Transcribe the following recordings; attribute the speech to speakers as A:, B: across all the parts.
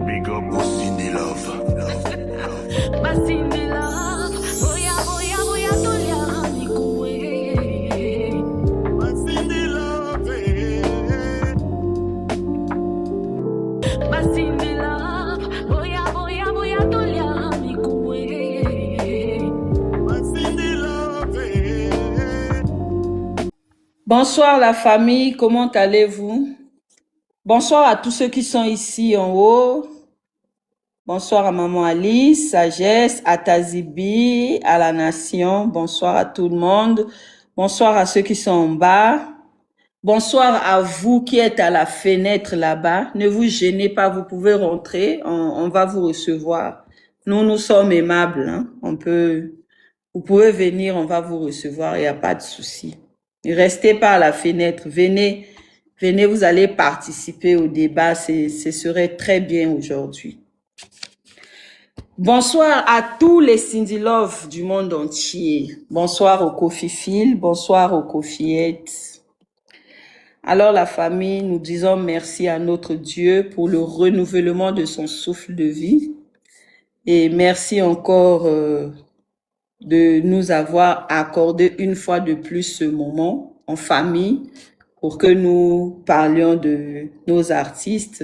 A: Big up Cindy Love.
B: Cindy Love, voy a tolear mi cue.
A: Cindy Love.
B: Cindy Love, voy a tolear mi cue.
A: Cindy Love.
C: Bonsoir la famille, comment allez-vous? Bonsoir à tous ceux qui sont ici en haut. Bonsoir à Maman Alice, Sagesse, à Tazibi, à la Nation. Bonsoir à tout le monde. Bonsoir à ceux qui sont en bas. Bonsoir à vous qui êtes à la fenêtre là-bas. Ne vous gênez pas, vous pouvez rentrer. On va vous recevoir. Nous sommes aimables. Hein. Vous pouvez venir, on va vous recevoir. Il n'y a pas de souci. Ne restez pas à la fenêtre. Venez, vous allez participer au débat. Ce serait très bien aujourd'hui. Bonsoir à tous les Cindy Love du monde entier. Bonsoir au Kofi Phil, bonsoir au Kofi Ed. Alors la famille, nous disons merci à notre Dieu pour le renouvellement de son souffle de vie. Et merci encore de nous avoir accordé une fois de plus ce moment en famille pour que nous parlions de nos artistes.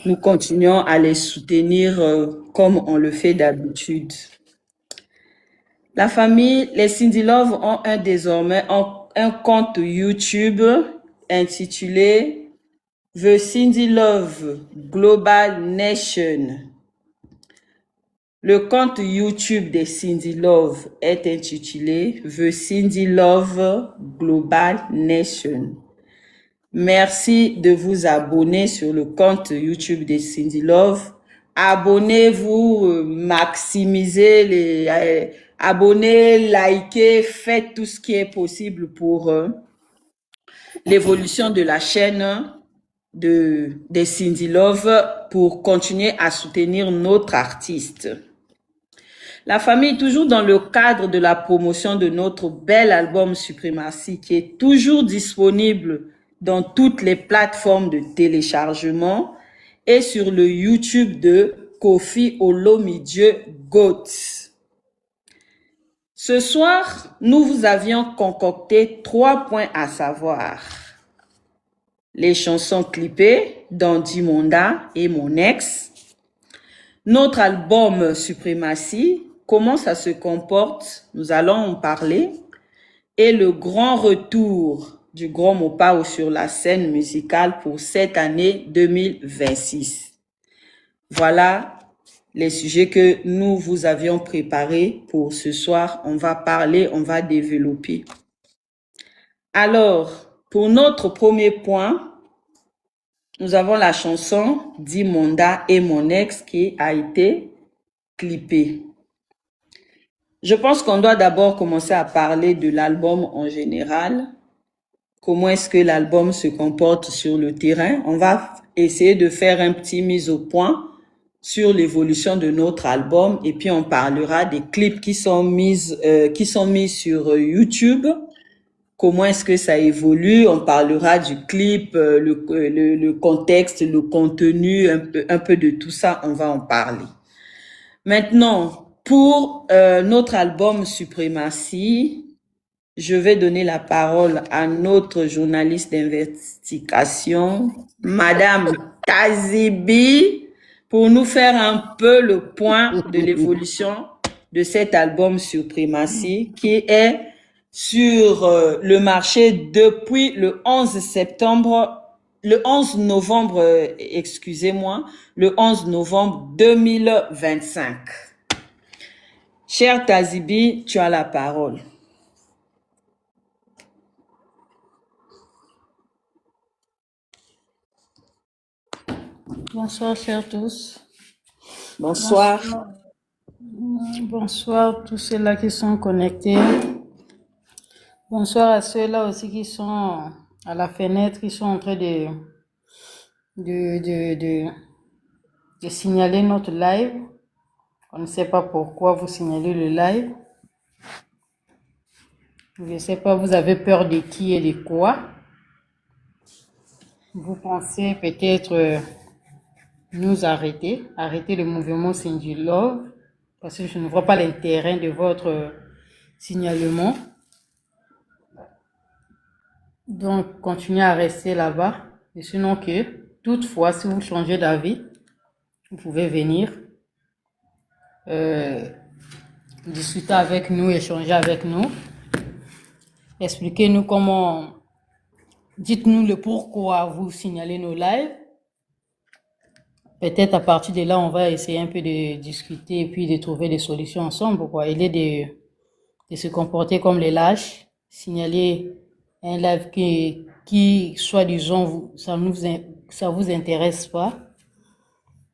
C: Nous continuons à les soutenir comme on le fait d'habitude. La famille, les Cindy Love ont désormais un compte YouTube intitulé The Cindy Love Global Nation. Le compte YouTube des Cindy Love est intitulé The Cindy Love Global Nation. Merci de vous abonner sur le compte YouTube des Cindy Love. Abonnez-vous, maximisez abonnez, likez, faites tout ce qui est possible pour l'évolution de la chaîne des Cindy Love pour continuer à soutenir notre artiste. La famille, toujours dans le cadre de la promotion de notre bel album Supremacy qui est toujours disponible dans toutes les plateformes de téléchargement et sur le YouTube de Kofi Olomidje Goat. Ce soir, nous vous avions concocté 3 points à savoir. Les chansons clippées d'Andy Monda et Mon Ex. Notre album Supremacy, comment ça se comporte, nous allons en parler. Et le grand retour du Grand Mopao sur la scène musicale pour cette année 2026. Voilà les sujets que nous vous avions préparés pour ce soir. On va parler, on va développer. Alors, pour notre premier point, nous avons la chanson Dimonda et Mon Ex qui a été clippée. Je pense qu'on doit d'abord commencer à parler de l'album en général. Comment est-ce que l'album se comporte sur le terrain? On va essayer de faire un petit mise au point sur l'évolution de notre album et puis on parlera des clips qui sont mis sur YouTube. Comment est-ce que ça évolue? On parlera du clip, le contexte, le contenu, un peu de tout ça, on va en parler. Maintenant, pour notre album Supremacy, je vais donner la parole à notre journaliste d'investigation, Madame Tazibi, pour nous faire un peu le point de l'évolution de cet album Supremacy qui est sur le marché depuis le 11 novembre 2025. Cher Tazibi, tu as la parole.
D: Bonsoir, chers tous.
C: Bonsoir.
D: Bonsoir tous ceux-là qui sont connectés. Bonsoir à ceux-là aussi qui sont à la fenêtre, qui sont en train de signaler notre live. On ne sait pas pourquoi vous signalez le live. Je ne sais pas, vous avez peur de qui et de quoi. Vous pensez peut-être nous arrêter le mouvement Cindy Love, parce que je ne vois pas l'intérêt de votre signalement. Donc, continuez à rester là-bas. Et sinon que, toutefois, si vous changez d'avis, vous pouvez venir discuter avec nous, échanger avec nous. Expliquez-nous comment, dites-nous le pourquoi vous signalez nos lives. Peut-être à partir de là, on va essayer un peu de discuter et puis de trouver des solutions ensemble, quoi. Il est de se comporter comme les lâches, signaler un live qui soi-disant, ça vous intéresse pas.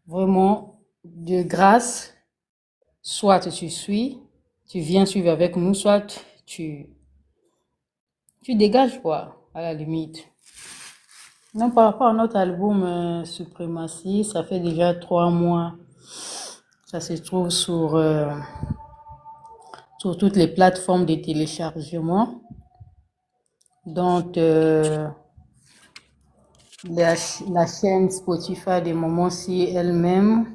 D: Vraiment, de grâce, soit tu viens suivre avec nous, soit tu dégages, quoi, à la limite. Non, par rapport à notre album Suprématie, ça fait déjà 3 mois. Ça se trouve sur toutes les plateformes de téléchargement. Donc, la chaîne Spotify des moments si elle-même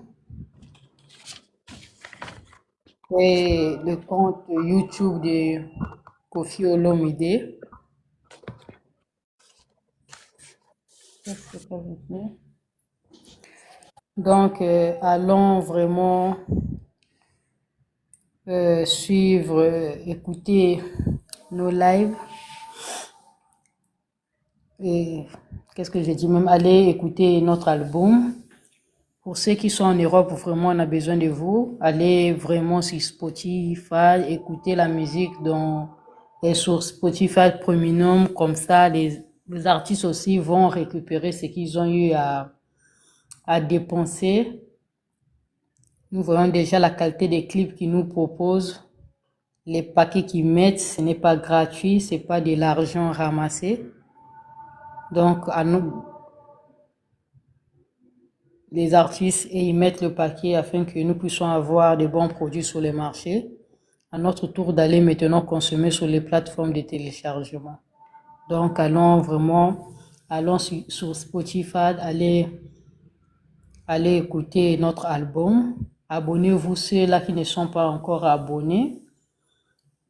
D: et le compte YouTube de Koffi Olomide. Donc, allons vraiment suivre, écouter nos lives. Et qu'est-ce que j'ai dit? Même aller écouter notre album. Pour ceux qui sont en Europe, vraiment, on a besoin de vous. Allez vraiment sur Spotify, écouter la musique sur Spotify Premium. Comme ça, les artistes aussi vont récupérer ce qu'ils ont eu à dépenser. Nous voyons déjà la qualité des clips qu'ils nous proposent. Les paquets qu'ils mettent, ce n'est pas gratuit, c'est pas de l'argent ramassé. Donc, à nous, les artistes, et ils mettent le paquet afin que nous puissions avoir de bons produits sur le marché. À notre tour d'aller maintenant consommer sur les plateformes de téléchargement. Donc, allons sur Spotify, allez écouter notre album. Abonnez-vous ceux-là qui ne sont pas encore abonnés.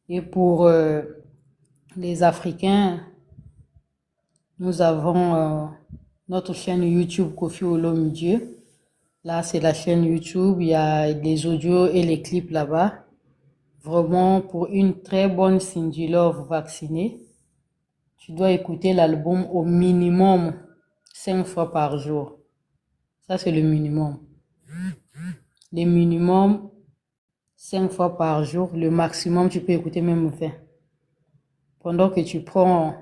D: Et pour les Africains, nous avons notre chaîne YouTube Koffi Olomide. Là, c'est la chaîne YouTube. Il y a les audios et les clips là-bas. Vraiment, pour une très bonne Cindy Love vaccinée, tu dois écouter l'album au minimum 5 fois par jour. Ça, c'est le minimum. Le minimum 5 fois par jour. Le maximum, tu peux écouter même 20. Pendant que tu prends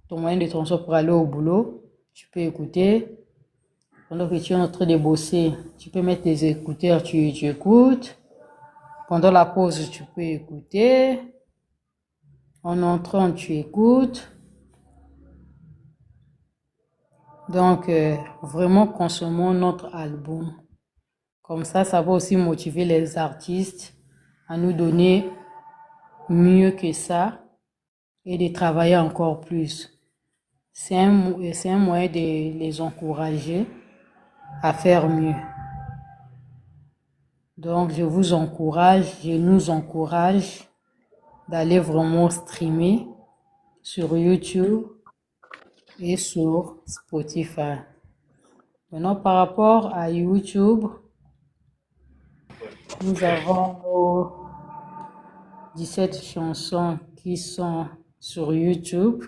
D: ton moyen de transport pour aller au boulot, tu peux écouter. Pendant que tu es en train de bosser, tu peux mettre tes écouteurs, tu écoutes. Pendant la pause, tu peux écouter. En entrant, tu écoutes. Donc, vraiment, consommons notre album. Comme ça va aussi motiver les artistes à nous donner mieux que ça et de travailler encore plus. C'est un moyen de les encourager à faire mieux. Donc, je nous encourage d'aller vraiment streamer sur YouTube et sur Spotify. Maintenant, par rapport à YouTube, nous avons nos 17 chansons qui sont sur YouTube.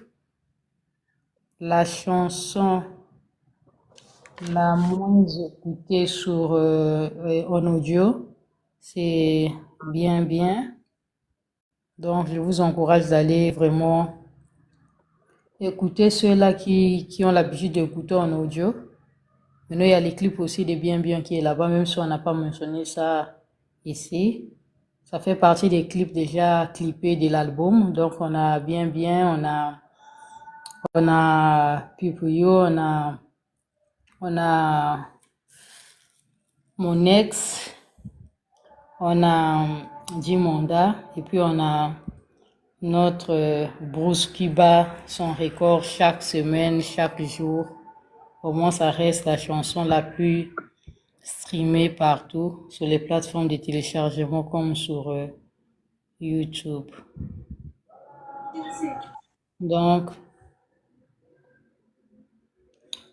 D: La chanson la moins écoutée en audio, c'est bien. Donc, je vous encourage d'aller vraiment écouter ceux-là qui ont l'habitude d'écouter en audio. Maintenant, il y a les clips aussi de bien qui est là-bas, même si on n'a pas mentionné ça ici. Ça fait partie des clips déjà clippés de l'album. Donc, on a bien, on a Pipuyo, on a Mon Ex, on a Dimonda, et puis on a notre Bruce qui bat son record chaque semaine, chaque jour. Au moins, ça reste la chanson la plus streamé partout sur les plateformes de téléchargement comme sur YouTube. Donc,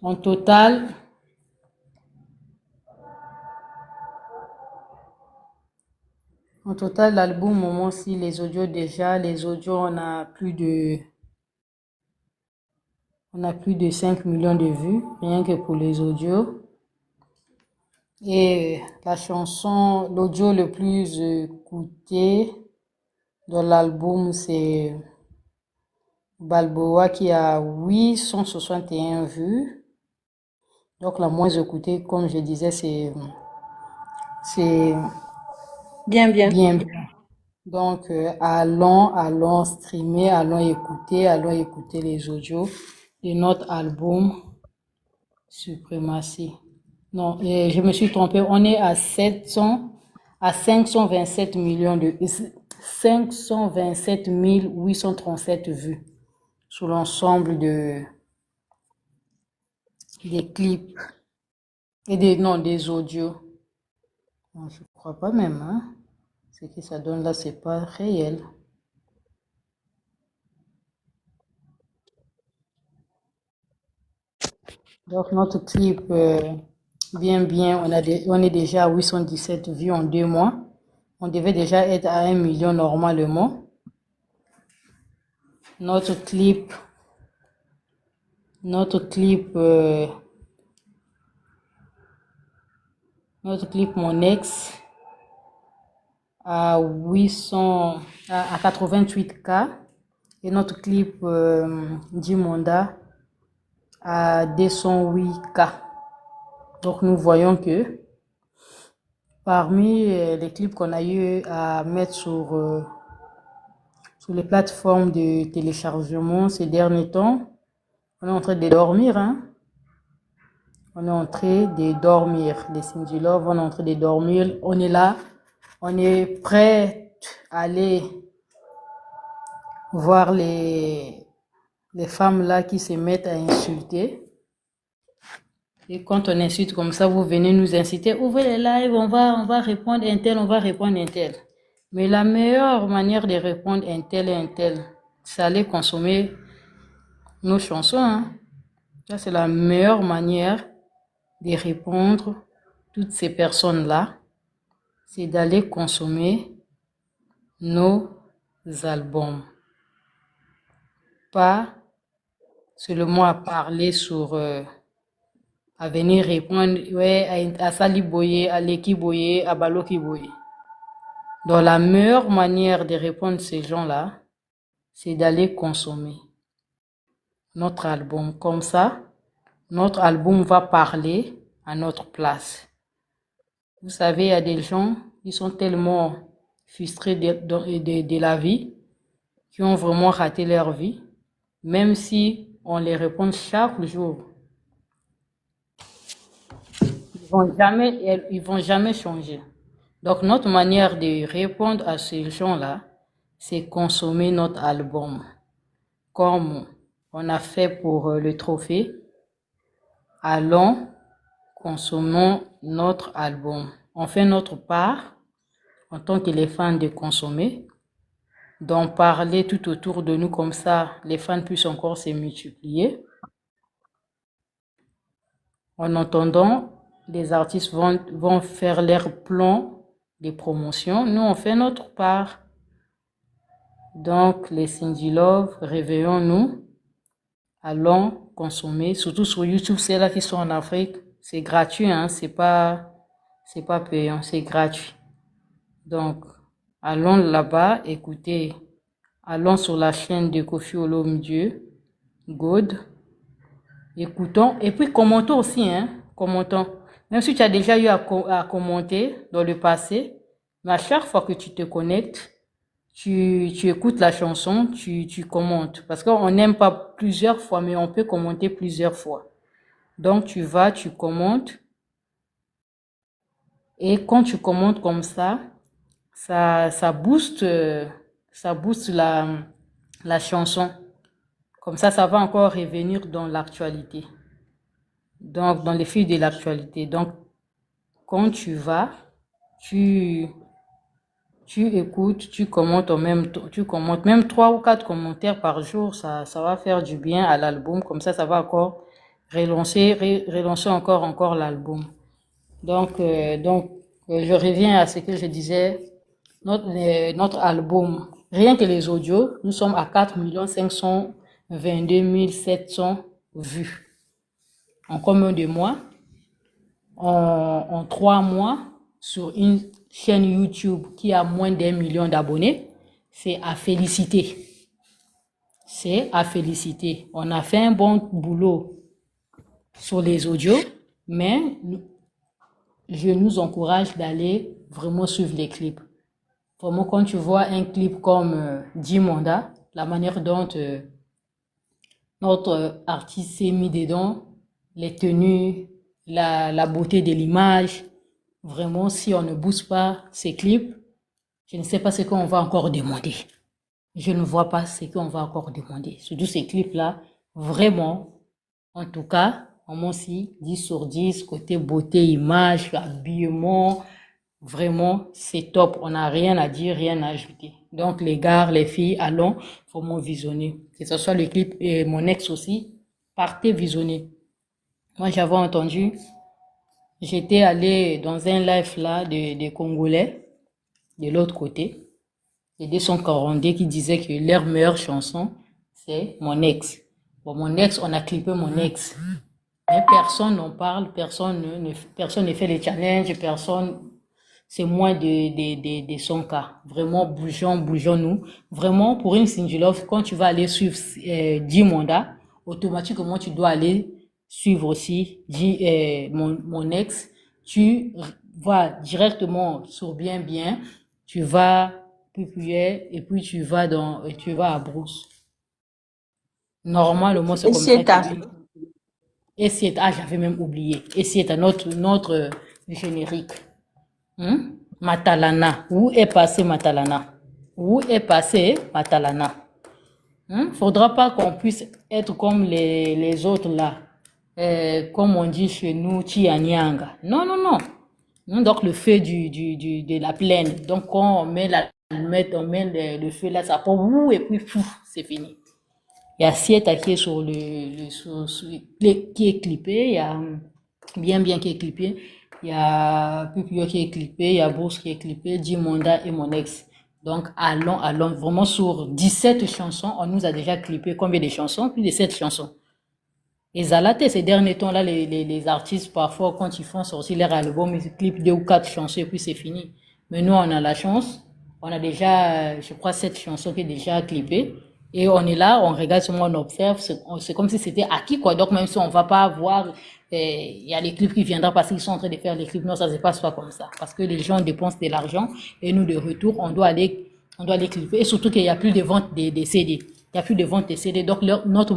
D: en total, l'album, au moment si les audios on a plus de 5 millions de vues, rien que pour les audios. Et la chanson, l'audio le plus écouté dans l'album, c'est Balboa qui a 861 vues. Donc la moins écoutée, comme je disais, c'est
C: Bien, bien.
D: bien. Donc allons streamer, allons écouter les audios de notre album Suprématie. Non, je me suis trompée. On est à 527 837 vues sur l'ensemble des clips et des audios. Non, je crois pas même, hein. Ce que ça donne là, c'est pas réel. Donc notre clip, bien, on est déjà à 817 vues en 2 mois. On devait déjà être à 1 million normalement. Notre clip, mon ex, à 88K. Et notre clip Dimonda à 208K. Donc nous voyons que parmi les clips qu'on a eu à mettre sur les plateformes de téléchargement ces derniers temps, on est en train de dormir, hein. On est en train de dormir. Les Cindy Love, on est en train de dormir. On est là. On est prêt à aller voir les femmes là qui se mettent à insulter. Et quand on insulte comme ça, vous venez nous inciter. Ouvrez les lives, on va répondre un tel, on va répondre un tel. Mais la meilleure manière de répondre un tel et un tel, c'est aller consommer nos chansons, hein. Ça, c'est la meilleure manière de répondre toutes ces personnes-là, c'est d'aller consommer nos albums. Pas seulement à parler à venir répondre ouais, à Sali Boye, à Leki Boye, à Baloki Boye. Donc la meilleure manière de répondre à ces gens-là, c'est d'aller consommer notre album. Comme ça, notre album va parler à notre place. Vous savez, il y a des gens qui sont tellement frustrés de la vie, qui ont vraiment raté leur vie, même si on les répond chaque jour. Ils vont jamais changer. Donc notre manière de répondre à ces gens-là, c'est consommer notre album. Comme on a fait pour le trophée, allons, consommons notre album. On fait notre part en tant que les fans de consommer, d'en parler tout autour de nous comme ça, les fans puissent encore se multiplier. En entendant, les artistes vont faire leur plan de promotion. Nous, on fait notre part. Donc, les Cindy Love, réveillons-nous. Allons consommer, surtout sur YouTube, c'est là qui sont en Afrique. C'est gratuit, hein, c'est pas payant, c'est gratuit. Donc, allons là-bas, écoutez, allons sur la chaîne de Koffi Olomide, God, écoutons, et puis commentons aussi, hein, commentons. Même si tu as déjà eu à commenter dans le passé, mais à chaque fois que tu te connectes, tu écoutes la chanson, tu commentes. Parce qu'on n'aime pas plusieurs fois, mais on peut commenter plusieurs fois. Donc, tu vas, tu commentes. Et quand tu commentes comme ça booste la chanson. Comme ça va encore revenir dans l'actualité. Donc, dans les fils de l'actualité. Donc, quand tu vas, tu, tu écoutes, tu commentes tu commentes même 3 ou 4 commentaires par jour, ça va faire du bien à l'album. Comme ça va encore relancer encore l'album. Donc, je reviens à ce que je disais. Notre album, rien que les audios, nous sommes à 4 522 700 vues. En combien de mois? En 3 mois, sur une chaîne YouTube qui a moins d'1 million d'abonnés, c'est à féliciter. C'est à féliciter. On a fait un bon boulot sur les audios, mais je nous encourage d'aller vraiment suivre les clips. Vraiment, quand tu vois un clip comme Dimonda, la manière dont notre artiste s'est mis dedans, les tenues, la beauté de l'image, vraiment, si on ne booste pas ces clips, je ne sais pas ce qu'on va encore demander. Je ne vois pas ce qu'on va encore demander. Surtout ces clips-là, vraiment, en tout cas, moi aussi, 10 sur 10, côté beauté, image, habillement, vraiment, c'est top. On n'a rien à dire, rien à ajouter. Donc, les gars, les filles, allons vraiment visionner. Que ce soit le clip et mon ex aussi, partez visionner. Moi, j'avais entendu, j'étais allé dans un live là des Congolais, de l'autre côté. Les 242 qui disaient que leur meilleure chanson, c'est mon ex. Bon, mon ex, on a clippé mon ex. Mais personne n'en parle, personne ne fait les challenges, c'est moins de son cas. Vraiment, bougeons-nous. Vraiment, pour une Cindy Love, quand tu vas aller suivre Dimonda, automatiquement, tu dois aller suivre aussi mon ex. Tu vas directement sur bien, tu vas publier et puis tu vas à Brousse. Normalement, c'est
C: Et
D: comme
C: c'est
D: ça.
C: ta...
D: Et c'est, j'avais même oublié. Et c'est notre générique. Matalana. Où est passé Matalana? Où est passé Matalana? Faudra pas qu'on puisse être comme les autres là. Comme on dit chez nous, Tianyanga. Non, non, non. Donc le feu de la plaine. Donc quand on met on met le feu là, ça part et puis pouf, c'est fini. Il y a Sieta qui est qui est clippé, il y a bien qui est clippé, il y a Pupio qui est clippé, il y a Bourse qui est clippé, Dimonda et mon ex. Donc allons, vraiment sur 17 chansons, on nous a déjà clippé combien de chansons? Plus de 7 chansons. Et Zalaté, ces derniers temps-là, les artistes, parfois, quand ils font sortir leur album, ils clippent 2 ou 4 chansons et puis c'est fini. Mais nous, on a la chance. On a déjà, je crois, 7 chansons qui sont déjà clippées. Et on est là, on regarde seulement, on observe. C'est comme si c'était acquis, quoi. Donc, même si on va pas voir, il y a les clips qui viendront parce qu'ils sont en train de faire les clips. Non, ça se passe pas comme ça. Parce que les gens dépensent de l'argent et nous, de retour, on doit aller clipper. Et surtout qu'il y a plus de vente des CD. Il y a plus de vente des CD. Donc, notre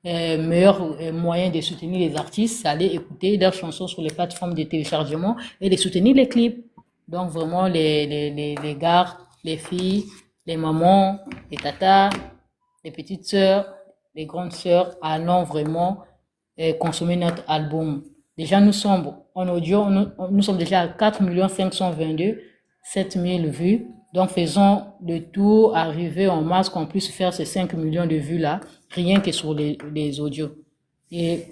D: meilleur moyen de soutenir les artistes, c'est aller écouter leurs chansons sur les plateformes de téléchargement et de soutenir les clips. Donc vraiment les gars, les filles, les mamans, les tatas, les petites sœurs, les grandes sœurs, allons vraiment consommer notre album. Déjà nous sommes en audio, nous sommes déjà à 4 522 700 vues. Donc faisons le tour, arriver en mars qu'on puisse faire ces 5 millions de vues là, rien que sur les audios. Et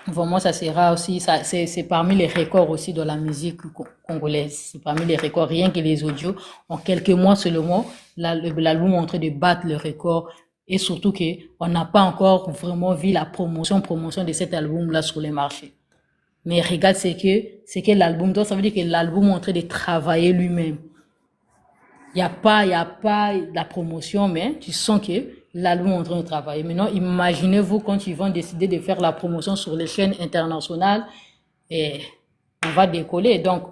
D: vraiment, ça sera aussi, c'est parmi les records aussi de la musique congolaise. C'est parmi les records, rien que les audios. En quelques mois seulement, l'album est en train de battre le record. Et surtout qu'on n'a pas encore vraiment vu la promotion de cet album-là sur les marchés. Mais regarde, c'est que l'album, donc ça veut dire que l'album est en train de travailler lui-même. Il y a pas la promotion, mais tu sens que l'album est en train de travailler. Maintenant, imaginez-vous quand ils vont décider de faire la promotion sur les chaînes internationales, et on va décoller. Donc,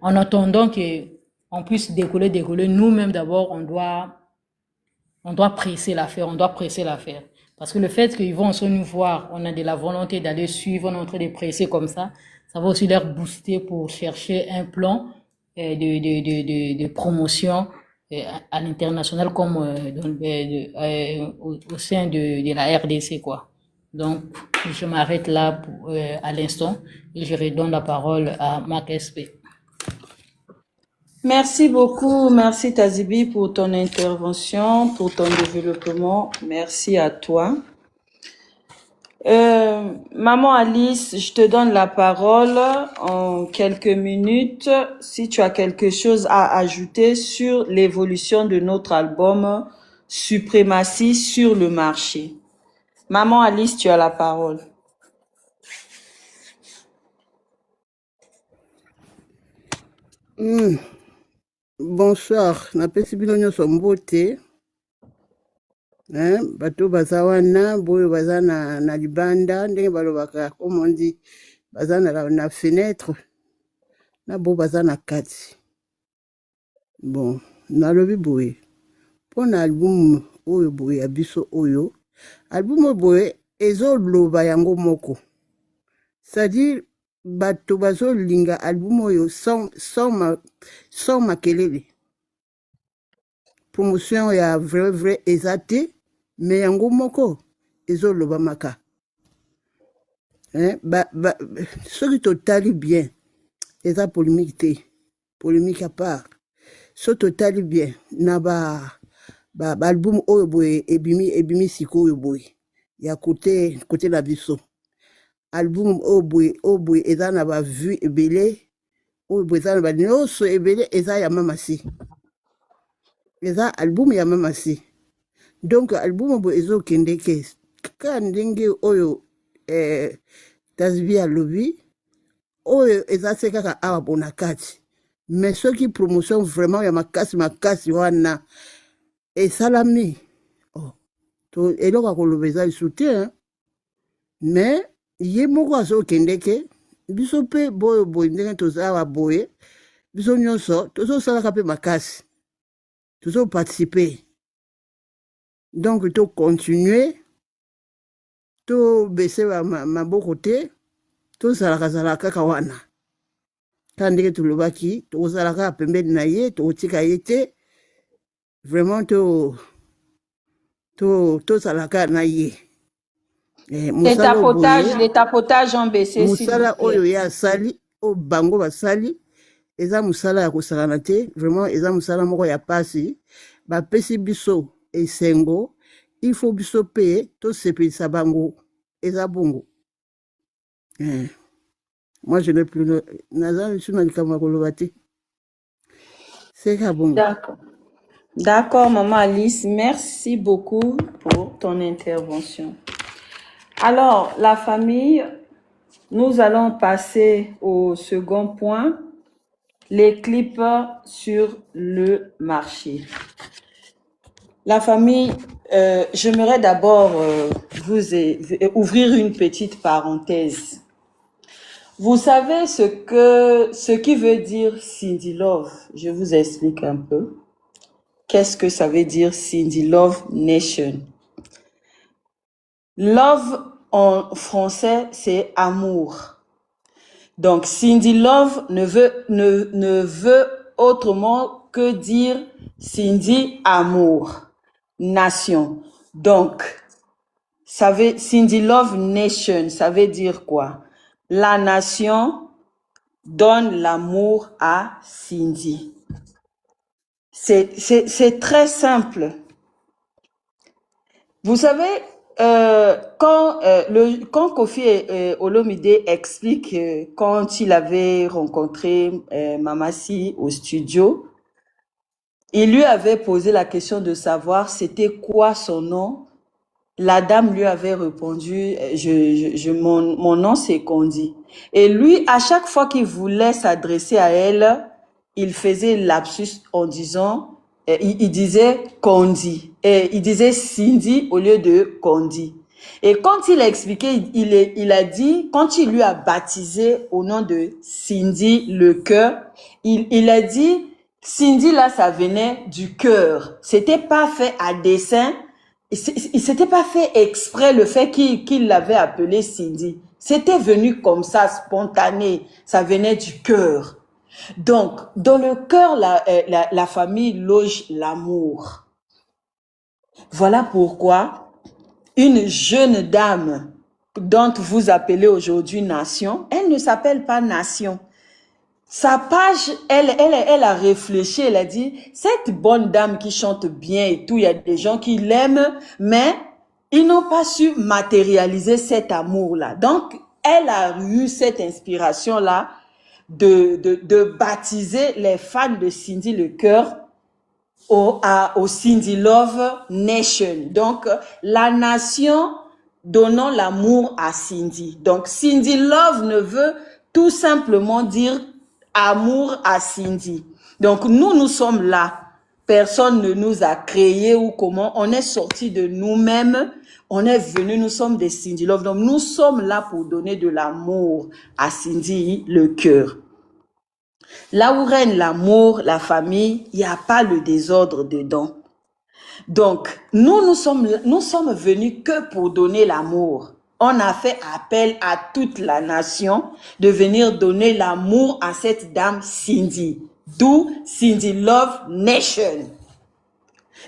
D: en attendant qu'on puisse décoller, nous-mêmes d'abord, on doit presser l'affaire, Parce que le fait qu'ils vont se nous voir, on a de la volonté d'aller suivre, on est en train de presser comme ça va aussi leur booster pour chercher un plan de promotion à l'international comme au sein de la RDC, quoi. Donc, je m'arrête là à l'instant et je redonne la parole à Marc SP.
C: Merci beaucoup, merci Tazibi pour ton intervention, pour ton développement. Merci à toi. Maman Alice, je te donne la parole en quelques minutes si tu as quelque chose à ajouter sur l'évolution de notre album Suprématie sur le marché. Maman Alice, tu as la parole.
E: Bonsoir, napesi bino nyonso mbote. Bato baza wana boyo baza na libanda ndenge balobaka comme on dit baza na fenêtre na bo baza na kati. Bon, nalobi boye pona album oyo boye ya biso oyo album boye ezoloba yango moko. C'est-à-dire bato bazolinga album oyo sans makelele. Promotion ya vrai ezate mais yango moko ezoloba maka. Soki totali bien eza polémique à part. So totali bien na ba album oyo boye ebimi sikoyo boye ya côté na biso. Album oyo boye eza na ba vue ebele oyo boye eza na ba nyonso ebele eza ya mamasi. Eza album ya mamasi. Donc album boye ezokende ke ka ndenge oyo Tazibi alobi oyo eza se kaka awa bona kati. Mais soki promotion vraiment ya makasi wana esalami to eloko akoloba eza soutien mais ye moko azokende ke biso mpe boye ndenge toza awa boye biso nyonso tozosalaka mpe makasi tozoparticiper. Donc to continuer to bese maboko te tozalaka kaka wana ka ndenge tolobaki tozalaka pembeni na ye tokotika ye te vraiment tozalaka na ye.
C: Les tapotages ont baissé.
E: Musala oyo ya sali o bango basali eza musala ya kosala te vraiment eza musala moko ya pasi bapesi biso esengo il faut biso pe to sepelisa bango eza bongo. Moi je n'ai plus naza sur na likama koloba te. C'est ka bongo.
C: D'accord maman Alice, merci beaucoup pour ton intervention. Alors la famille, nous allons passer au second point, les clips sur le marché. La famille, j'aimerais d'abord vous ouvrir une petite parenthèse. Vous savez ce qui veut dire Cindy Love? Je vous explique un peu. Qu'est-ce que ça veut dire Cindy Love Nation? Love en français, c'est amour. Donc, Cindy Love ne veut autrement que dire Cindy amour, nation. Donc, Cindy Love Nation, ça veut dire quoi? La nation donne l'amour à Cindy. C'est très simple. Vous savez, quand Kofi Olomide explique quand il avait rencontré Mamasi au studio, il lui avait posé la question de savoir c'était quoi son nom. La dame lui avait répondu, mon nom c'est Kondi. Et lui, à chaque fois qu'il voulait s'adresser à elle, il faisait lapsus en disant, il disait Kondi. Et il disait Cindy au lieu de Kondi. Et quand il a expliqué, il a dit, quand il lui a baptisé au nom de Cindy le cœur, il a dit, Cindy là, ça venait du cœur. C'était pas fait à dessein. Il s'était pas fait exprès le fait qu'il l'avait appelé Cindy. C'était venu comme ça, spontané. Ça venait du cœur. Donc, dans le cœur, la famille loge l'amour. Voilà pourquoi une jeune dame dont vous appelez aujourd'hui nation, elle ne s'appelle pas nation. Sa page, elle a réfléchi, elle a dit, cette bonne dame qui chante bien et tout, il y a des gens qui l'aiment, mais ils n'ont pas su matérialiser cet amour-là. Donc, elle a eu cette inspiration-là de baptiser les fans de Cindy Le Cœur au Cindy Love Nation. Donc, la nation donnant l'amour à Cindy. Donc, Cindy Love ne veut tout simplement dire amour à Cindy. Donc, nous sommes là. Personne ne nous a créés ou comment. On est sorti de nous-mêmes. On est venu, nous sommes des Cindy Love. Donc, nous sommes là pour donner de l'amour à Cindy Le Cœur. Là où règne l'amour, la famille, il n'y a pas le désordre dedans. Donc, nous sommes venus que pour donner l'amour. On a fait appel à toute la nation de venir donner l'amour à cette dame Cindy. D'où Cindy Love Nation.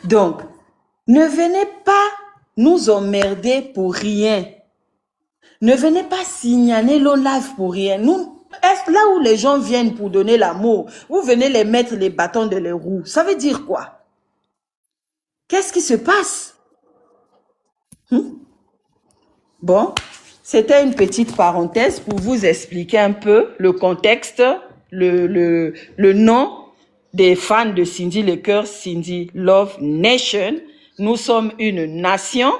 C: Donc, ne venez pas nous emmerder pour rien. Ne venez pas signaler l'on live pour rien. Est-ce là où les gens viennent pour donner l'amour, vous venez les mettre les bâtons de les roues. Ça veut dire quoi? Qu'est-ce qui se passe? Bon, c'était une petite parenthèse pour vous expliquer un peu le contexte, le nom des fans de Cindy Le Cœur, Cindy Love Nation. Nous sommes une nation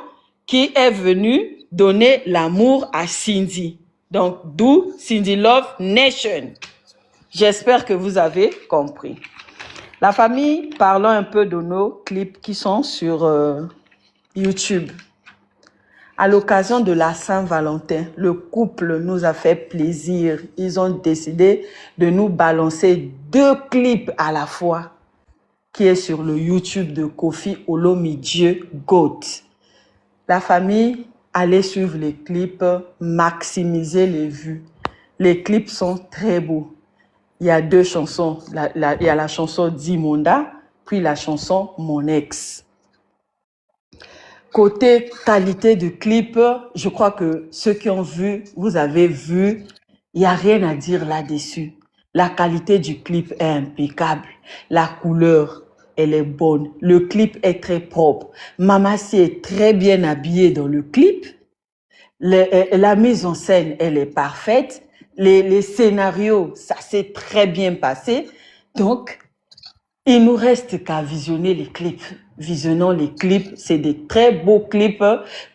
C: qui est venue donner l'amour à Cindy. Donc, d'où Cindy Love Nation. J'espère que vous avez compris. La famille, parlons un peu de nos clips qui sont sur YouTube. À l'occasion de la Saint-Valentin, le couple nous a fait plaisir. Ils ont décidé de nous balancer 2 clips à la fois qui est sur le YouTube de Kofi Olomidje GOAT. La famille, allez suivre les clips, maximiser les vues. Les clips sont très beaux. Il y a 2 chansons. Il y a la chanson Dimonda, puis la chanson Mon Ex. Côté qualité de clip, je crois que ceux qui ont vu, vous avez vu, il n'y a rien à dire là-dessus. La qualité du clip est impeccable. La couleur, elle est bonne. Le clip est très propre. Mamassi est très bien habillée dans le clip. La mise en scène, elle est parfaite. Les scénarios, ça s'est très bien passé. Donc, il nous reste qu'à visionner les clips. Visionnons les clips. C'est des très beaux clips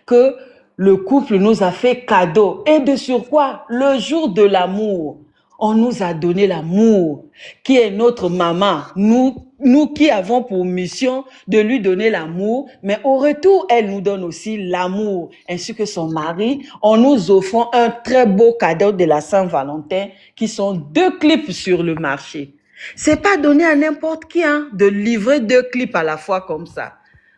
C: que le couple nous a fait cadeau. Et de surcroît, le jour de l'amour, on nous a donné l'amour, qui est notre maman. Nous qui avons pour mission de lui donner l'amour, mais au retour, elle nous donne aussi l'amour, ainsi que son mari. On nous offre un très beau cadeau de la Saint-Valentin, qui sont 2 clips sur le marché. C'est pas donné à n'importe qui, hein, de livrer 2 clips à la fois comme ça.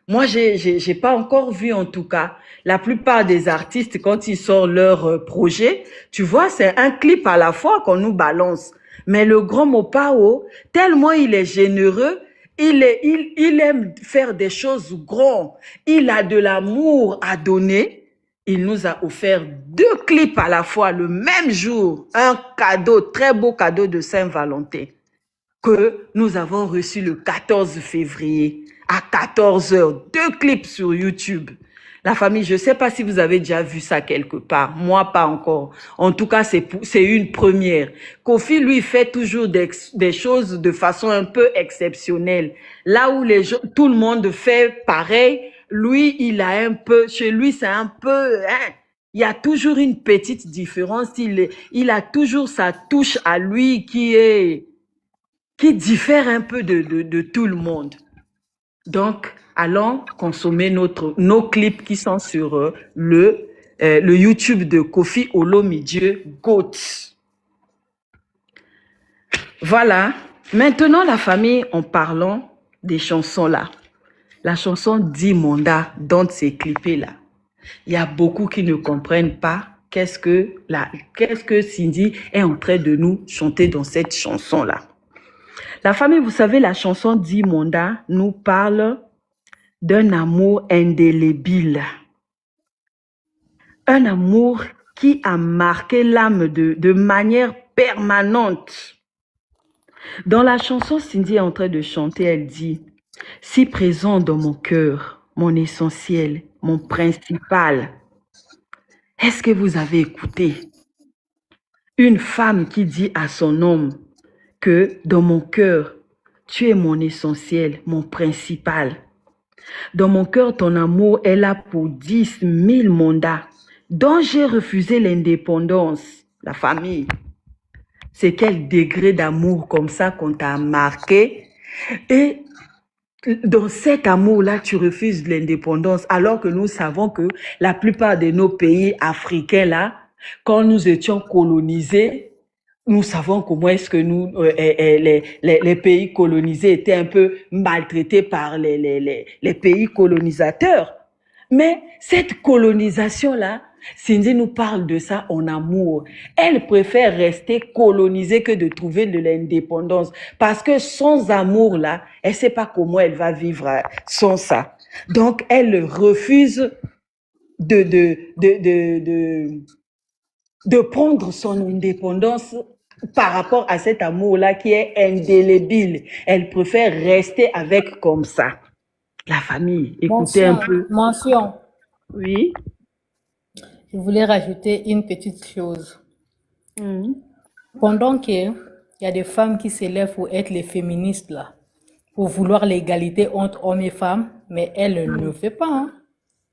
C: Moi, j'ai pas encore vu, en tout cas. La plupart des artistes, quand ils sortent leur projet, tu vois, c'est un clip à la fois qu'on nous balance. Mais le grand Mopao, tellement il est généreux, il aime faire des choses grands. Il a de l'amour à donner. Il nous a offert 2 clips à la fois le même jour. Un cadeau, très beau cadeau de Saint-Valentin que nous avons reçu le 14 février à 14 h. 2 clips sur YouTube. La famille, je ne sais pas si vous avez déjà vu ça quelque part. Moi, pas encore. En tout cas, c'est une première. Kofi, lui, fait toujours des choses de façon un peu exceptionnelle. Là où tout le monde fait pareil, lui, il a un peu, chez lui, c'est un peu, hein. Il y a toujours une petite différence. Il a toujours sa touche à lui qui diffère un peu de tout le monde. Donc, allons consommer nos clips qui sont sur le YouTube de Kofi Olomidje GOAT. Voilà. Maintenant, la famille, en parlant des chansons là. La chanson Dimonda, dont c'est clippé là. Il y a beaucoup qui ne comprennent pas qu'est-ce que Cindy est en train de nous chanter dans cette chanson là. La famille, vous savez, la chanson Dimonda nous parle d'un amour indélébile. un amour qui a marqué l'âme de manière permanente. Dans la chanson, Cindy est en train de chanter, elle dit, si présent dans mon cœur, mon essentiel, mon principal. Est-ce que vous avez écouté une femme qui dit à son homme que dans mon cœur, tu es mon essentiel, mon principal. Dans mon cœur, ton amour est là pour 10 000 mandats dont j'ai refusé l'indépendance, la famille. C'est quel degré d'amour comme ça qu'on t'a marqué. Et dans cet amour-là, tu refuses l'indépendance, alors que nous savons que la plupart de nos pays africains, là, quand nous étions colonisés, nous savons comment est-ce que nous, les pays colonisés étaient un peu maltraités par les pays colonisateurs. Mais cette colonisation-là, Cindy nous parle de ça en amour. Elle préfère rester colonisée que de trouver de l'indépendance. Parce que sans amour, là, elle ne sait pas comment elle va vivre sans ça. Donc, elle refuse de prendre son indépendance par rapport à cet amour-là qui est indélébile. Elle préfère rester avec comme ça. La famille, écoutez un peu.
D: Mention.
C: Oui.
D: Je voulais rajouter une petite chose. Pendant qu'il y a des femmes qui s'élèvent pour être les féministes, là, pour vouloir l'égalité entre hommes et femmes, mais elle ne le fait pas. Hein.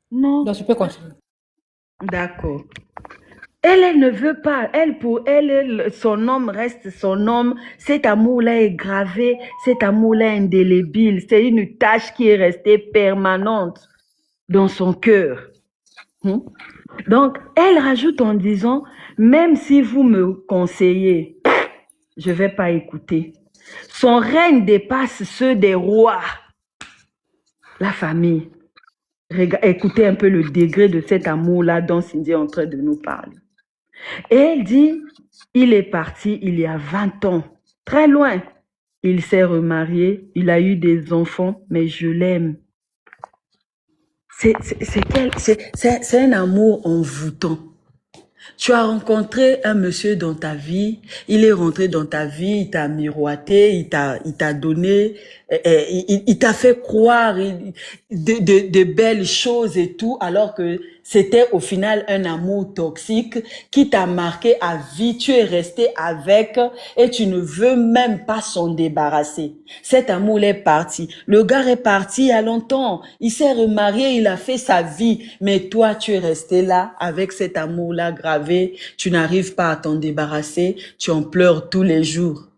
C: Non.
D: Donc, je peux continuer.
C: D'accord. Elle ne veut pas. Pour elle, son homme reste son homme. Cet amour-là est gravé. Cet amour-là est indélébile. C'est une tâche qui est restée permanente dans son cœur. Donc, elle rajoute en disant, même si vous me conseillez, je ne vais pas écouter. Son règne dépasse ceux des rois. La famille. Écoutez un peu le degré de cet amour-là dont Cindy est en train de nous parler. Et elle dit, il est parti il y a 20 ans, très loin. Il s'est remarié, il a eu des enfants, mais je l'aime. C'est un amour envoûtant. Tu as rencontré un monsieur dans ta vie, il est rentré dans ta vie, il t'a miroité, il t'a donné, il t'a fait croire de belles choses et tout, alors que c'était au final un amour toxique qui t'a marqué à vie. Tu es resté avec et tu ne veux même pas s'en débarrasser. Cet amour est parti. Le gars est parti il y a longtemps. Il s'est remarié, il a fait sa vie. Mais toi, tu es resté là avec cet amour-là gravé. Tu n'arrives pas à t'en débarrasser. Tu en pleures tous les jours.